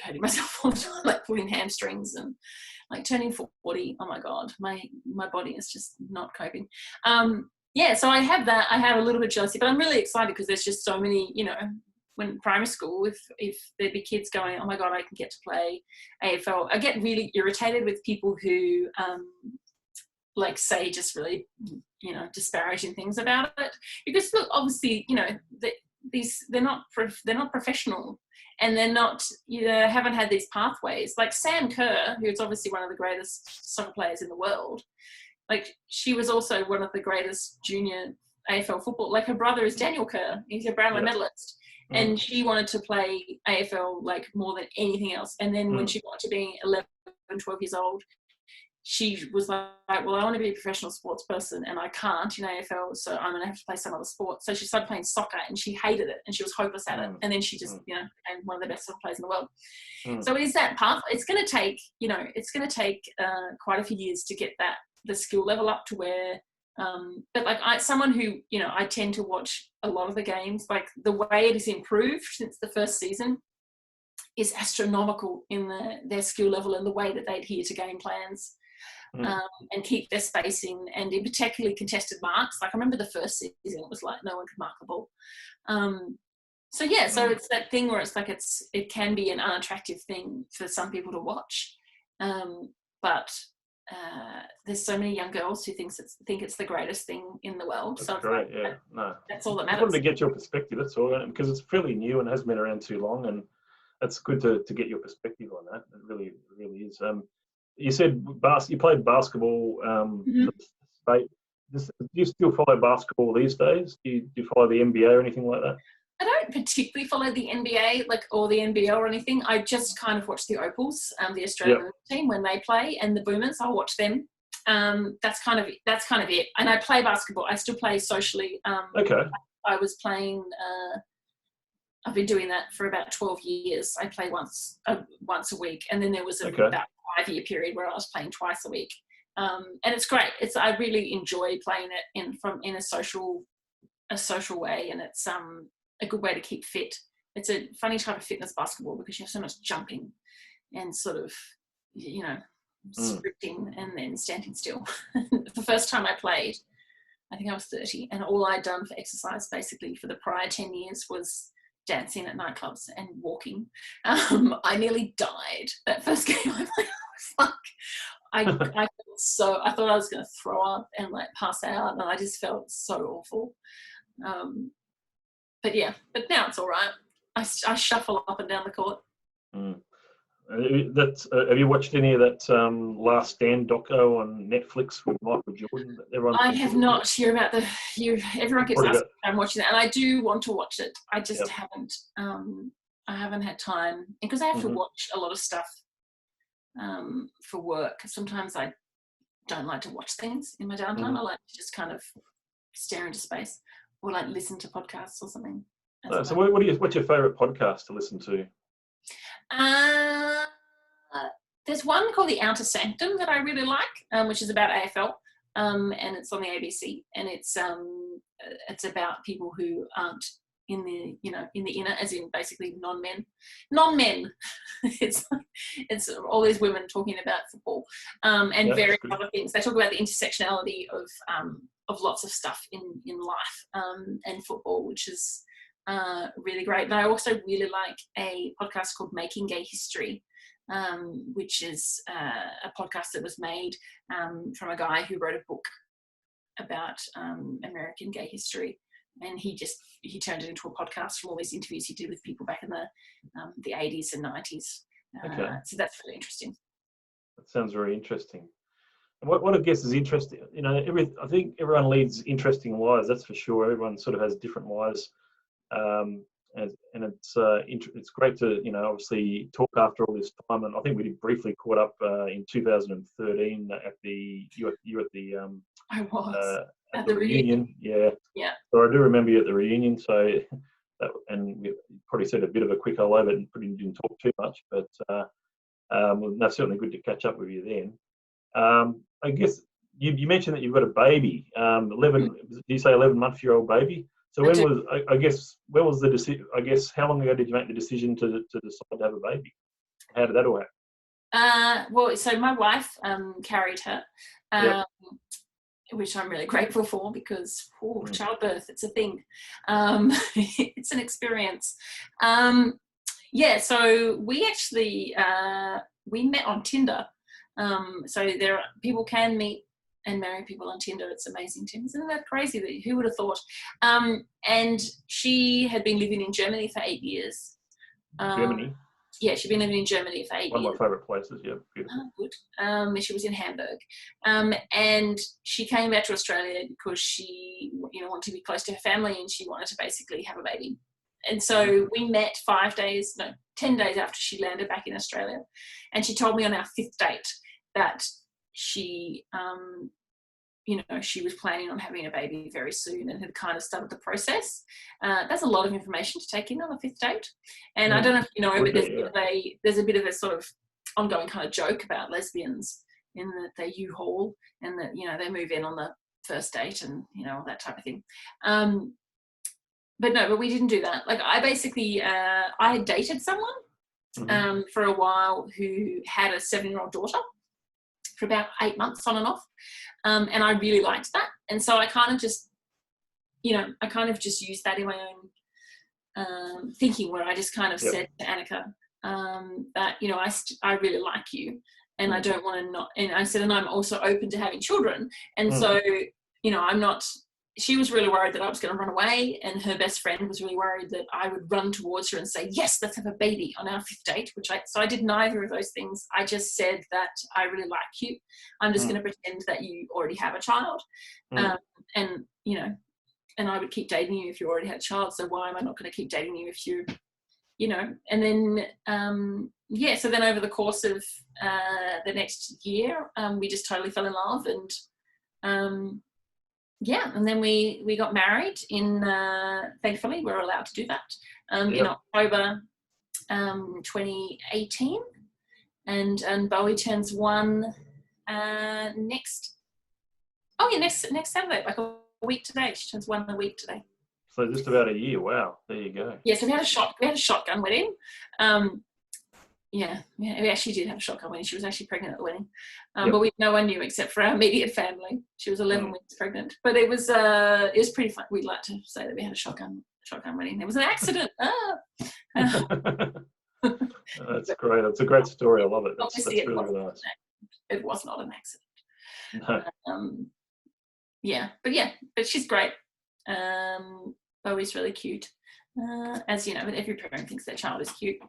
hurting myself all the time, like pulling hamstrings and like turning 40. Oh my God, my body is just not coping. So I have that. I have a little bit of jealousy, but I'm really excited because there's just so many, when primary school, if there'd be kids going, oh my God, I can get to play AFL. I get really irritated with people who like say just really, disparaging things about it, because look, obviously, they're not professional, and they're not, haven't had these pathways. Like Sam Kerr, who's obviously one of the greatest soccer players in the world, like she was also one of the greatest junior AFL football. Like her brother is Daniel Kerr, he's a Brownlow medalist, and she wanted to play AFL like more than anything else. And then when she got to being 11, 12 years old, she was like, well, I want to be a professional sports person and I can't in AFL, so I'm going to have to play some other sport. So she started playing soccer and she hated it and she was hopeless at it. And then she just, became one of the best soccer players in the world. So it is that path. It's going to take, quite a few years to get the skill level up to where, but like someone who, I tend to watch a lot of the games, like the way it has improved since the first season is astronomical in their skill level and the way that they adhere to game plans. And keep their spacing, and in particularly contested marks. Like I remember the first season, it was like no one could mark the ball. So it's that thing where it's like it can be an unattractive thing for some people to watch, but there's so many young girls who think it's the greatest thing in the world. That's so great, that's all that matters. I wanted to get your perspective. That's all, because it's fairly new and hasn't been around too long, and it's good to get your perspective on that. It really is. You said you played basketball for the state. Do you still follow basketball these days? Do you follow the NBA or anything like that? I don't particularly follow the NBA or the NBL or anything. I just kind of watch the Opals, the Australian team, when they play, and the Boomers. I'll watch them. That's kind of it. And I play basketball. I still play socially. Okay. I was playing. I've been doing that for about 12 years. I play once a week, and then there was about 5-year period where I was playing twice a week, and it's great. I really enjoy playing it in a social way, and it's a good way to keep fit. It's a funny type of fitness, basketball, because you have so much jumping and sort of scripting and then standing still. The first time I played, I think I was 30, and all I'd done for exercise basically for the prior 10 years was dancing at nightclubs and walking. I nearly died that first game I played. I thought I was going to throw up and like pass out, and I just felt so awful. But now it's all right. I shuffle up and down the court. Have you watched any of that Last Stand doco on Netflix with Michael Jordan? I have not. Everyone keeps asking if I'm watching that, and I do want to watch it. I just haven't. I haven't had time, because I have to watch a lot of stuff for work. Sometimes I don't like to watch things in my downtime. I like to just kind of stare into space, or like listen to podcasts or something. So what's your favourite podcast to listen to? There's one called The Outer Sanctum that I really like, which is about AFL, and it's on the ABC, and it's about people who aren't in the inner, as in basically non-men. It's all these women talking about football, and various other things. They talk about the intersectionality of lots of stuff in life, and football, which is really great. And I also really like a podcast called Making Gay History, which is a podcast that was made from a guy who wrote a book about American gay history, and he turned it into a podcast from all these interviews he did with people back in the 80s and 90s. So that's really interesting. That sounds very interesting. And what I guess is interesting, I think everyone leads interesting lives, that's for sure. Everyone sort of has different lives. And it's great to obviously talk after all this time, and I think we did briefly caught up in 2013 at the I was at the reunion. Yeah. So I do remember you at the reunion. So and we probably said a bit of a quick hello, but didn't talk too much. But that's certainly good to catch up with you then. I guess you mentioned that you've got a baby, 11. Do you say 11-month-year-old baby? So I guess, where was the decision? I guess, how long ago did you make the decision to decide to have a baby? How did that all happen? Well, so my wife carried her, Yep. which I'm really grateful for, because childbirth, it's a thing. It's an experience. Yeah, so we actually, we met on Tinder. So people can meet and marry people on Tinder. It's amazing, Tim. Isn't that crazy? Who would have thought? And she had been living in Germany for 8 years. Germany? Yeah, she'd been living in Germany for 8 years. One of my favourite places, yeah. Beautiful. Oh, good. She was in Hamburg. And she came back to Australia because she, wanted to be close to her family, and she wanted to basically have a baby. And so we met 10 days after she landed back in Australia. And she told me on our 5th date that she, she was planning on having a baby very soon and had kind of started the process. That's a lot of information to take in on a 5th date. And I don't know if you know, but there's a bit of a sort of ongoing kind of joke about lesbians in that they U-haul and that, they move in on the first date and, all that type of thing. But we didn't do that. Like, I basically, I had dated someone for a while who had a 7-year-old daughter for about 8 months on and off. And I really liked that. And so I kind of just, used that in my own thinking, where I just kind of said to Annika that, I really like you, and I don't want to not, and I said, and I'm also open to having children. And so, I'm not, she was really worried that I was going to run away, and her best friend was really worried that I would run towards her and say, yes, let's have a baby on our 5th date, so I did neither of those things. I just said that I really like you. I'm just going to pretend that you already have a child. And I would keep dating you if you already had a child. So why am I not going to keep dating you if you, and then, so then over the course of the next year, we just totally fell in love, and, and then we got married in, thankfully we're allowed to do that, in October 2018, and Bowie turns 1 next Saturday, like a week today. She turns 1 a week today. So just about a year. Wow, there you go. Yeah, so we had a shotgun wedding. We actually did have a shotgun wedding. She was actually pregnant at the wedding, but no one knew except for our immediate family. She was 11 weeks pregnant, but it was pretty fun. We'd like to say that we had a shotgun wedding. It was an accident. That's great. It's a great story. I love it. That's really nice. It was not an accident. No. But she's great. Bowie's really cute. As you know, every parent thinks their child is cute.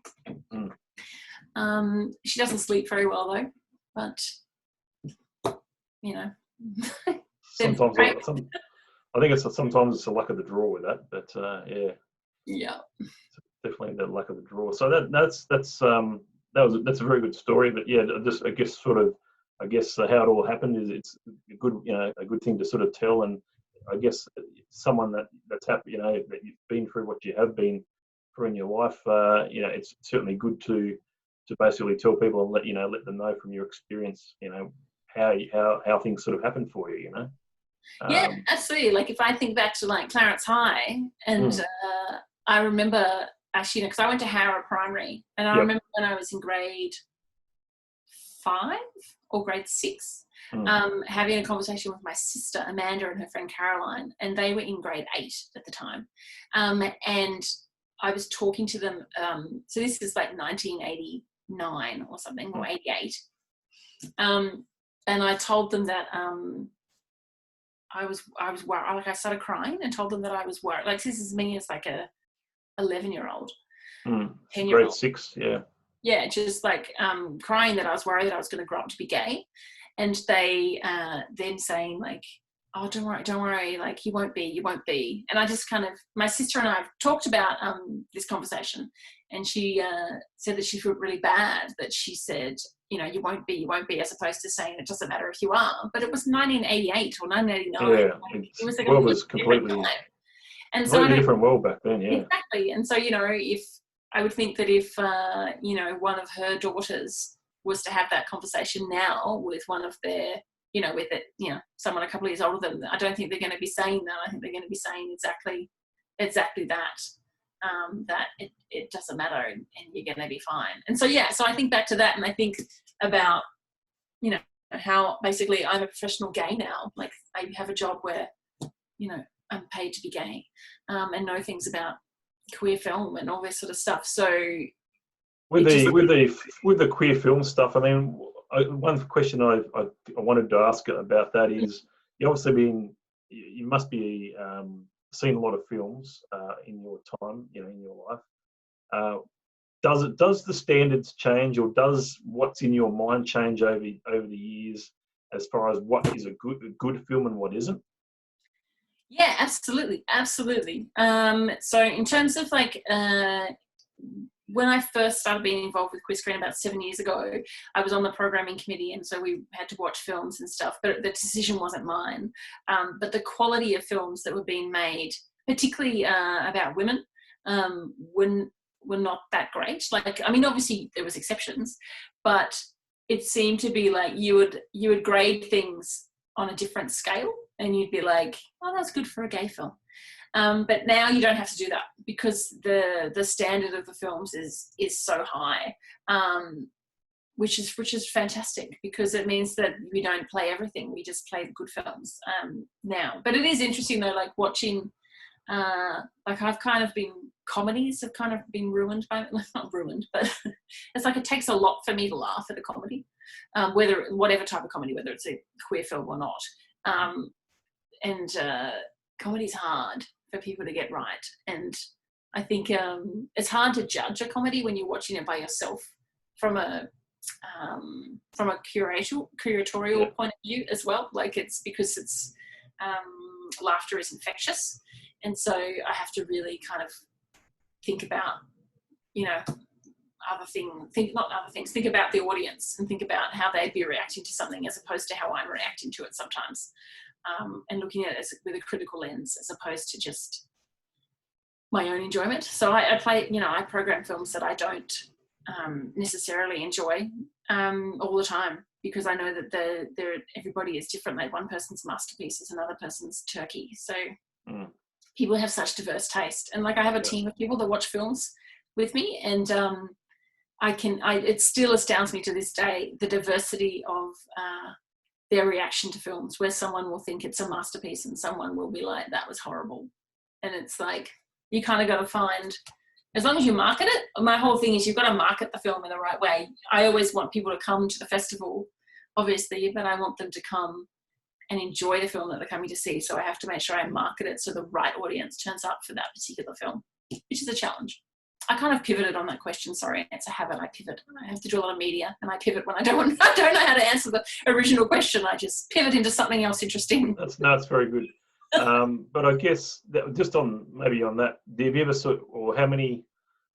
She doesn't sleep very well though, but sometimes I think sometimes it's the luck of the draw with that, but it's definitely the luck of the draw. So that's a very good story, but just I guess how it all happened is it's a good thing to sort of tell, and I guess someone that's happy, that you've been through what you have been through in your life, it's certainly good to basically tell people and let them know from your experience, how things sort of happen for you, Yeah, absolutely. Like if I think back to like Clarence High, and I remember actually, because I went to Howrah Primary, and I remember when I was in grade 5 or grade 6, having a conversation with my sister Amanda and her friend Caroline, and they were in grade 8 at the time, and I was talking to them. So this is like 1989 or something, or 88, and I told them that I was worried. Like I started crying and told them that I was worried. Like this is me as like a 11-year-old, 10-year-old, grade 6, yeah, just like crying that I was worried that I was going to grow up to be gay, and they then saying like, oh, don't worry, like you won't be. And I just kind of, my sister and I have talked about this conversation, and she said that she felt really bad that she said, you won't be, as opposed to saying it doesn't matter if you are. But it was 1988 or 1989. Yeah, it was like a was completely and so different world back then. Yeah, exactly. And so if I would think that if one of her daughters was to have that conversation now with one of their, someone a couple of years older than them, I don't think they're going to be saying that. I think they're going to be saying exactly exactly that. That it doesn't matter, and you're going to be fine. And so so I think back to that, and I think about, you know, how basically I'm a professional gay now. Like, I have a job where, you know, I'm paid to be gay, and know things about queer film and all this sort of stuff. So with the queer film stuff, I mean, one question I wanted to ask about that is, you must be seen a lot of films in your time, you know, in your life. Does the standards change, or does what's in your mind change over the years as far as what is a good film and what isn't? Yeah, absolutely. So in terms of like, when I first started being involved with Quiz Screen about 7 years ago, I was on the programming committee, and so we had to watch films and stuff, but the decision wasn't mine. But the quality of films that were being made, particularly about women, were not that great. Like, I mean, obviously there was exceptions, but it seemed to be like you would grade things on a different scale, and you'd be like, oh, that's good for a gay film. But now you don't have to do that, because the standard of the films is so high, which is fantastic, because it means that we don't play everything. We just play the good films now. But it is interesting though, like watching, like comedies have kind of been ruined by, well, not ruined, but it's like it takes a lot for me to laugh at a comedy, whatever type of comedy, whether it's a queer film or not. And comedy's hard for people to get right, and I think it's hard to judge a comedy when you're watching it by yourself from a curatorial point of view as well. Like, it's because it's laughter is infectious, and so I have to really kind of think about, you know, think about the audience and think about how they'd be reacting to something as opposed to how I'm reacting to it sometimes. And looking at it with a critical lens as opposed to just my own enjoyment. So I program films that I don't necessarily enjoy all the time, because I know that everybody is different. Like, one person's masterpiece is another person's turkey. So people have such diverse taste. And like, I have a team of people that watch films with me, and it still astounds me to this day, the diversity of their reaction to films, where someone will think it's a masterpiece and someone will be like, that was horrible. And it's like, you kind of got to find, as long as you market it, my whole thing is you've got to market the film in the right way. I always want people to come to the festival, obviously, but I want them to come and enjoy the film that they're coming to see. So I have to make sure I market it so the right audience turns up for that particular film, which is a challenge. I kind of pivoted on that question. Sorry, it's a habit. I pivot. I have to do a lot of media, and I pivot when I don't know how to answer the original question. I just pivot into something else interesting. That's very good. But I guess that just on that, have you ever or how many,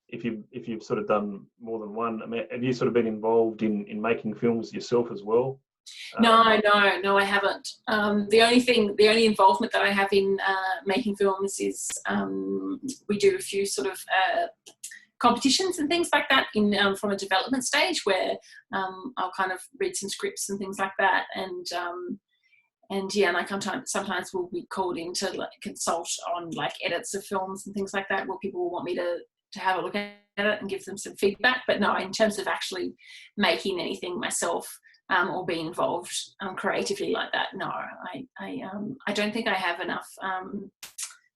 if you've sort of done more than one, I mean, have you sort of been involved in making films yourself as well? No, I haven't. The only involvement that I have in making films is we do a few sort of competitions and things like that from a development stage, where I'll kind of read some scripts and things like that, and I sometimes will be called in to like consult on like edits of films and things like that, where people will want me to have a look at it and give them some feedback. But no, in terms of actually making anything myself, or being involved creatively like that, no, I don't think I have enough. I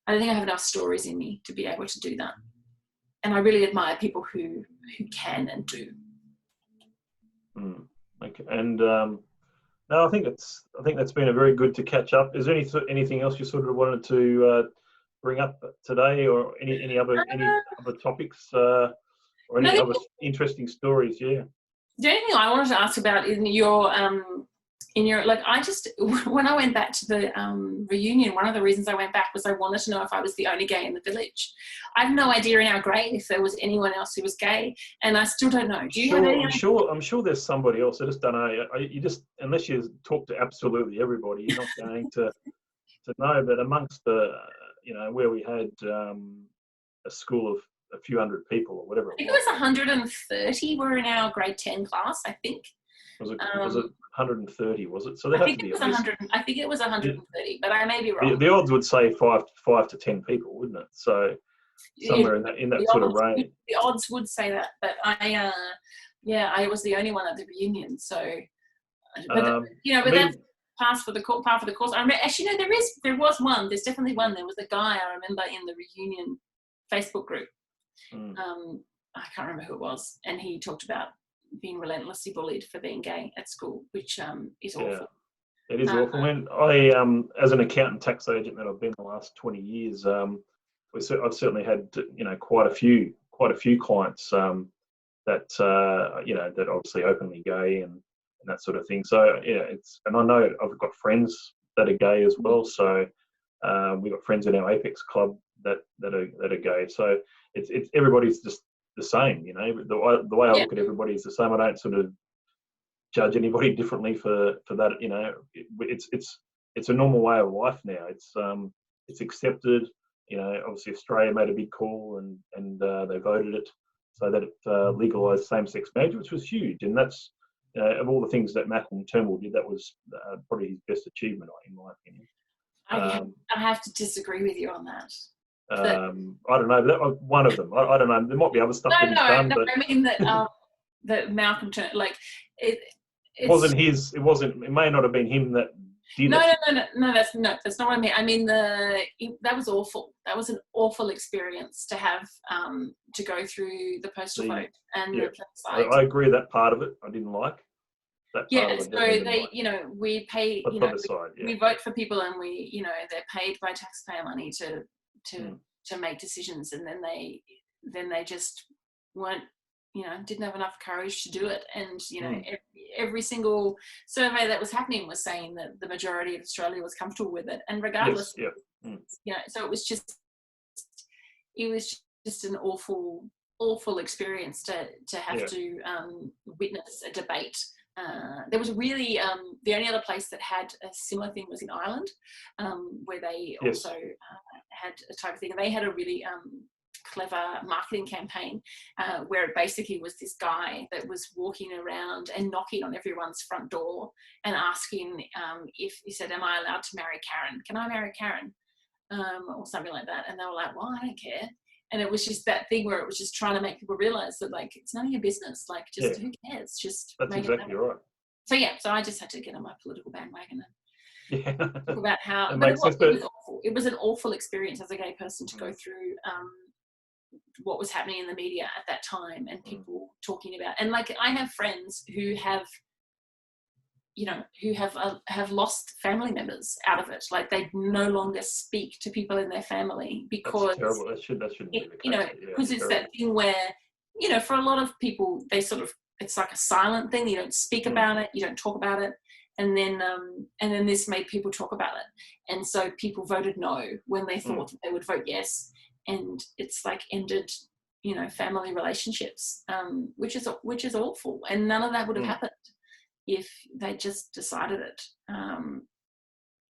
don't think I have enough stories in me to be able to do that, and I really admire people who can and do. Okay, and no, I think that's been a very good to catch up. Is there anything else you sort of wanted to bring up today, or any other topics, or any other interesting stories? Yeah. The only thing I wanted to ask about in your like, when I went back to the reunion, one of the reasons I went back was I wanted to know if I was the only gay in the village. I have no idea in our grade if there was anyone else who was gay, and I still don't know. Do you have any? I'm sure there's somebody else. I just don't know. Unless you talk to absolutely everybody, you're not going to know. But amongst the, where we had a school of a few hundred people or whatever. I think it was 130 were in our grade 10 class, I think. Was it 130, was it? So there I had think to be it was at least 100. I think it was 130, but I may be wrong. the odds would say five to 10 people, wouldn't it? So somewhere in that sort of range. The odds would say that, but I was the only one at the reunion. So, but that's par for the course. I remember, actually, no, there was one. There's definitely one. There was a guy I remember in the reunion Facebook group. I can't remember who it was, and he talked about being relentlessly bullied for being gay at school, which is awful. It is awful. When I, as an accountant tax agent that I've been the last 20 years, I've certainly had quite a few clients that that obviously openly gay and that sort of thing. So and I know I've got friends that are gay as well. So we've got friends in our Apex club that are gay. So it's everybody's just the same. The way I look at everybody is the same. I don't sort of judge anybody differently for that. It's a normal way of life now. It's accepted. Obviously Australia made a big call and they voted it so that it legalised same-sex marriage, which was huge. And that's of all the things that Malcolm Turnbull did, that was probably his best achievement, in my opinion. I have to disagree with you on that. I don't know. That was one of them. I don't know. There might be other stuff that he's done. But I mean that Malcolm Turnbull, like it wasn't his. It may not have been him that did it. No. That's not what I mean. I mean that was awful. That was an awful experience to have to go through the postal vote and the plebiscite. I agree that part of it I didn't like. So we pay, we vote for people, and they're paid by taxpayer money to make decisions, and then they just weren't, didn't have enough courage to do it. And every single survey that was happening was saying that the majority of Australia was comfortable with it, and regardless, so it was just an awful experience to have to witness a debate. There was really the only other place that had a similar thing was in Ireland, where they also had a type of thing. And they had a really clever marketing campaign where it basically was this guy that was walking around and knocking on everyone's front door and asking if he said, "Am I allowed to marry Karen? Can I marry Karen?" Or something like that. And they were like, "Well, I don't care." And it was just that thing where it was just trying to make people realise that, like, it's none of your business. Like, just who cares? Just that's make exactly it right. So I just had to get on my political bandwagon and talk about how. It But was awful. It was an awful experience as a gay person to go through what was happening in the media at that time, and people talking about. And like, I have friends who have have lost family members out of it. Like, they no longer speak to people in their family because that's terrible. That shouldn't be the case. Because it's that thing where, for a lot of people, they sort of, it's like a silent thing. You don't speak about it, you don't talk about it. And then this made people talk about it. And so people voted no when they thought that they would vote yes. And it's like ended, family relationships, which is awful. And none of that would have happened if they just decided it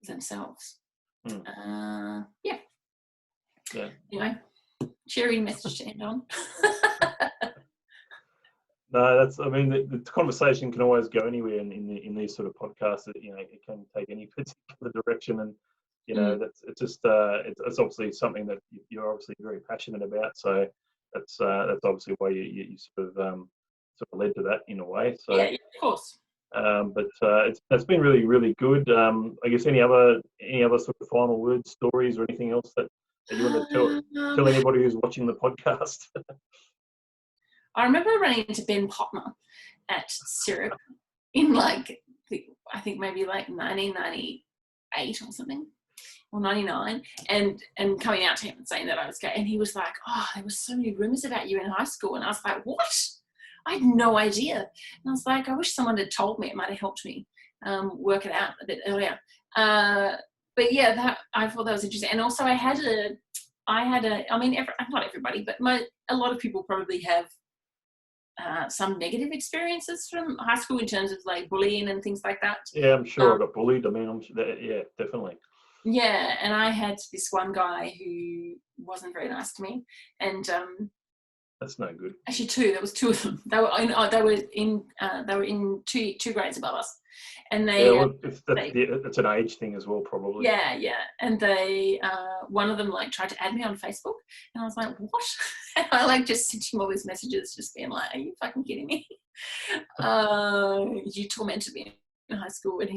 themselves. Anyway, cheery message to end on. No, the conversation can always go anywhere in these sort of podcasts. It can take any particular direction, and it's just it's obviously something that you're obviously very passionate about. So that's obviously why you sort of led to that in a way. So yeah, of course. But it's been really, really good. I guess any other sort of final words, stories, or anything else that you want to tell anybody who's watching the podcast? I remember running into Ben Potner at Syrup in I think maybe like 1998 or something, or 99, and coming out to him and saying that I was gay, and he was like, "Oh, there were so many rumours about you in high school," and I was like, "What? I had no idea." And I was like, I wish someone had told me. It might have helped me work it out a bit earlier. But yeah, I thought that was interesting. And also not everybody, but a lot of people probably have some negative experiences from high school in terms of like bullying and things like that. Yeah, I'm sure I got bullied. I mean, yeah, definitely. Yeah, and I had this one guy who wasn't very nice to me, and That's no good. Actually, two. There was two of them. They were in two grades above us, and they. Yeah, well, it's an age thing as well, probably. Yeah, and they one of them like tried to add me on Facebook, and I was like, what? And I like just sent him all these messages, just being like, are you fucking kidding me? You tormented me in high school, and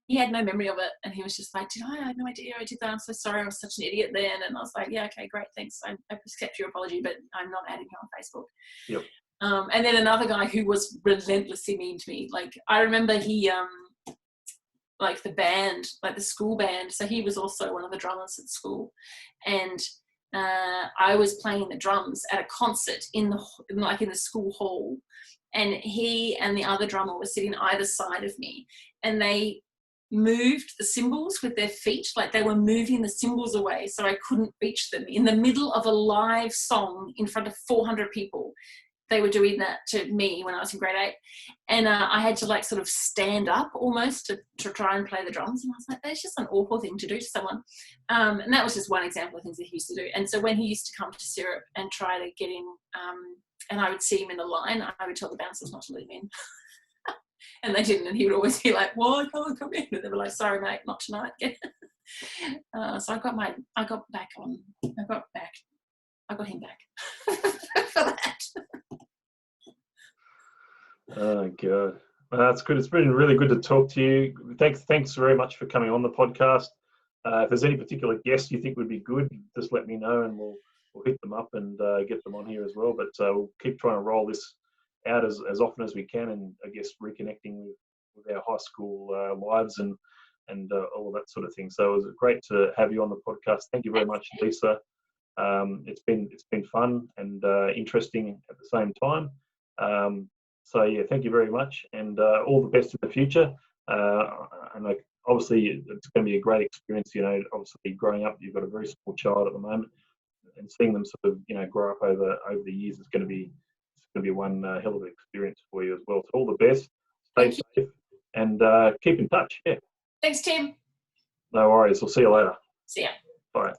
he had no memory of it, and he was just like, I had no idea I did that. I'm so sorry. I was such an idiot then. And I was like, yeah, okay, great, thanks. I accept your apology, but I'm not adding you on Facebook. Yep. And then another guy who was relentlessly mean to me. Like, I remember he, like the band, like the school band. So he was also one of the drummers at school. And I was playing the drums at a concert in the school hall. And he and the other drummer were sitting either side of me. And they moved the cymbals with their feet, like they were moving the cymbals away so I couldn't reach them in the middle of a live song in front of 400 people. They were doing that to me when I was in grade 8, and I had to like sort of stand up almost to try and play the drums, and I was like, that's just an awful thing to do to someone. And that was just one example of things that he used to do. And so when he used to come to Syrup and try to get in, and I would see him in the line, I would tell the bouncers not to let him in. And they didn't, and he would always be like, why can't I come in? And they were like, sorry mate, not tonight. So I got him back for that. Oh god, that's good. It's been really good to talk to you. Thanks very much for coming on the podcast. If there's any particular guests you think would be good, just let me know, and we'll hit them up and get them on here as well. But we'll keep trying to roll this out as often as we can, and I guess reconnecting with our high school lives and all of that sort of thing. So it was great to have you on the podcast. Thank you very much, Lisa. It's been fun and interesting at the same time. So yeah, thank you very much, and all the best in the future. And like, obviously, it's going to be a great experience. You know, obviously growing up, you've got a very small child at the moment, and seeing them sort of grow up over the years is going to be one hell of an experience for you as well. So all the best. Stay safe and keep in touch. Yeah. Thanks, Tim. No worries. We'll see you later. See ya. Bye.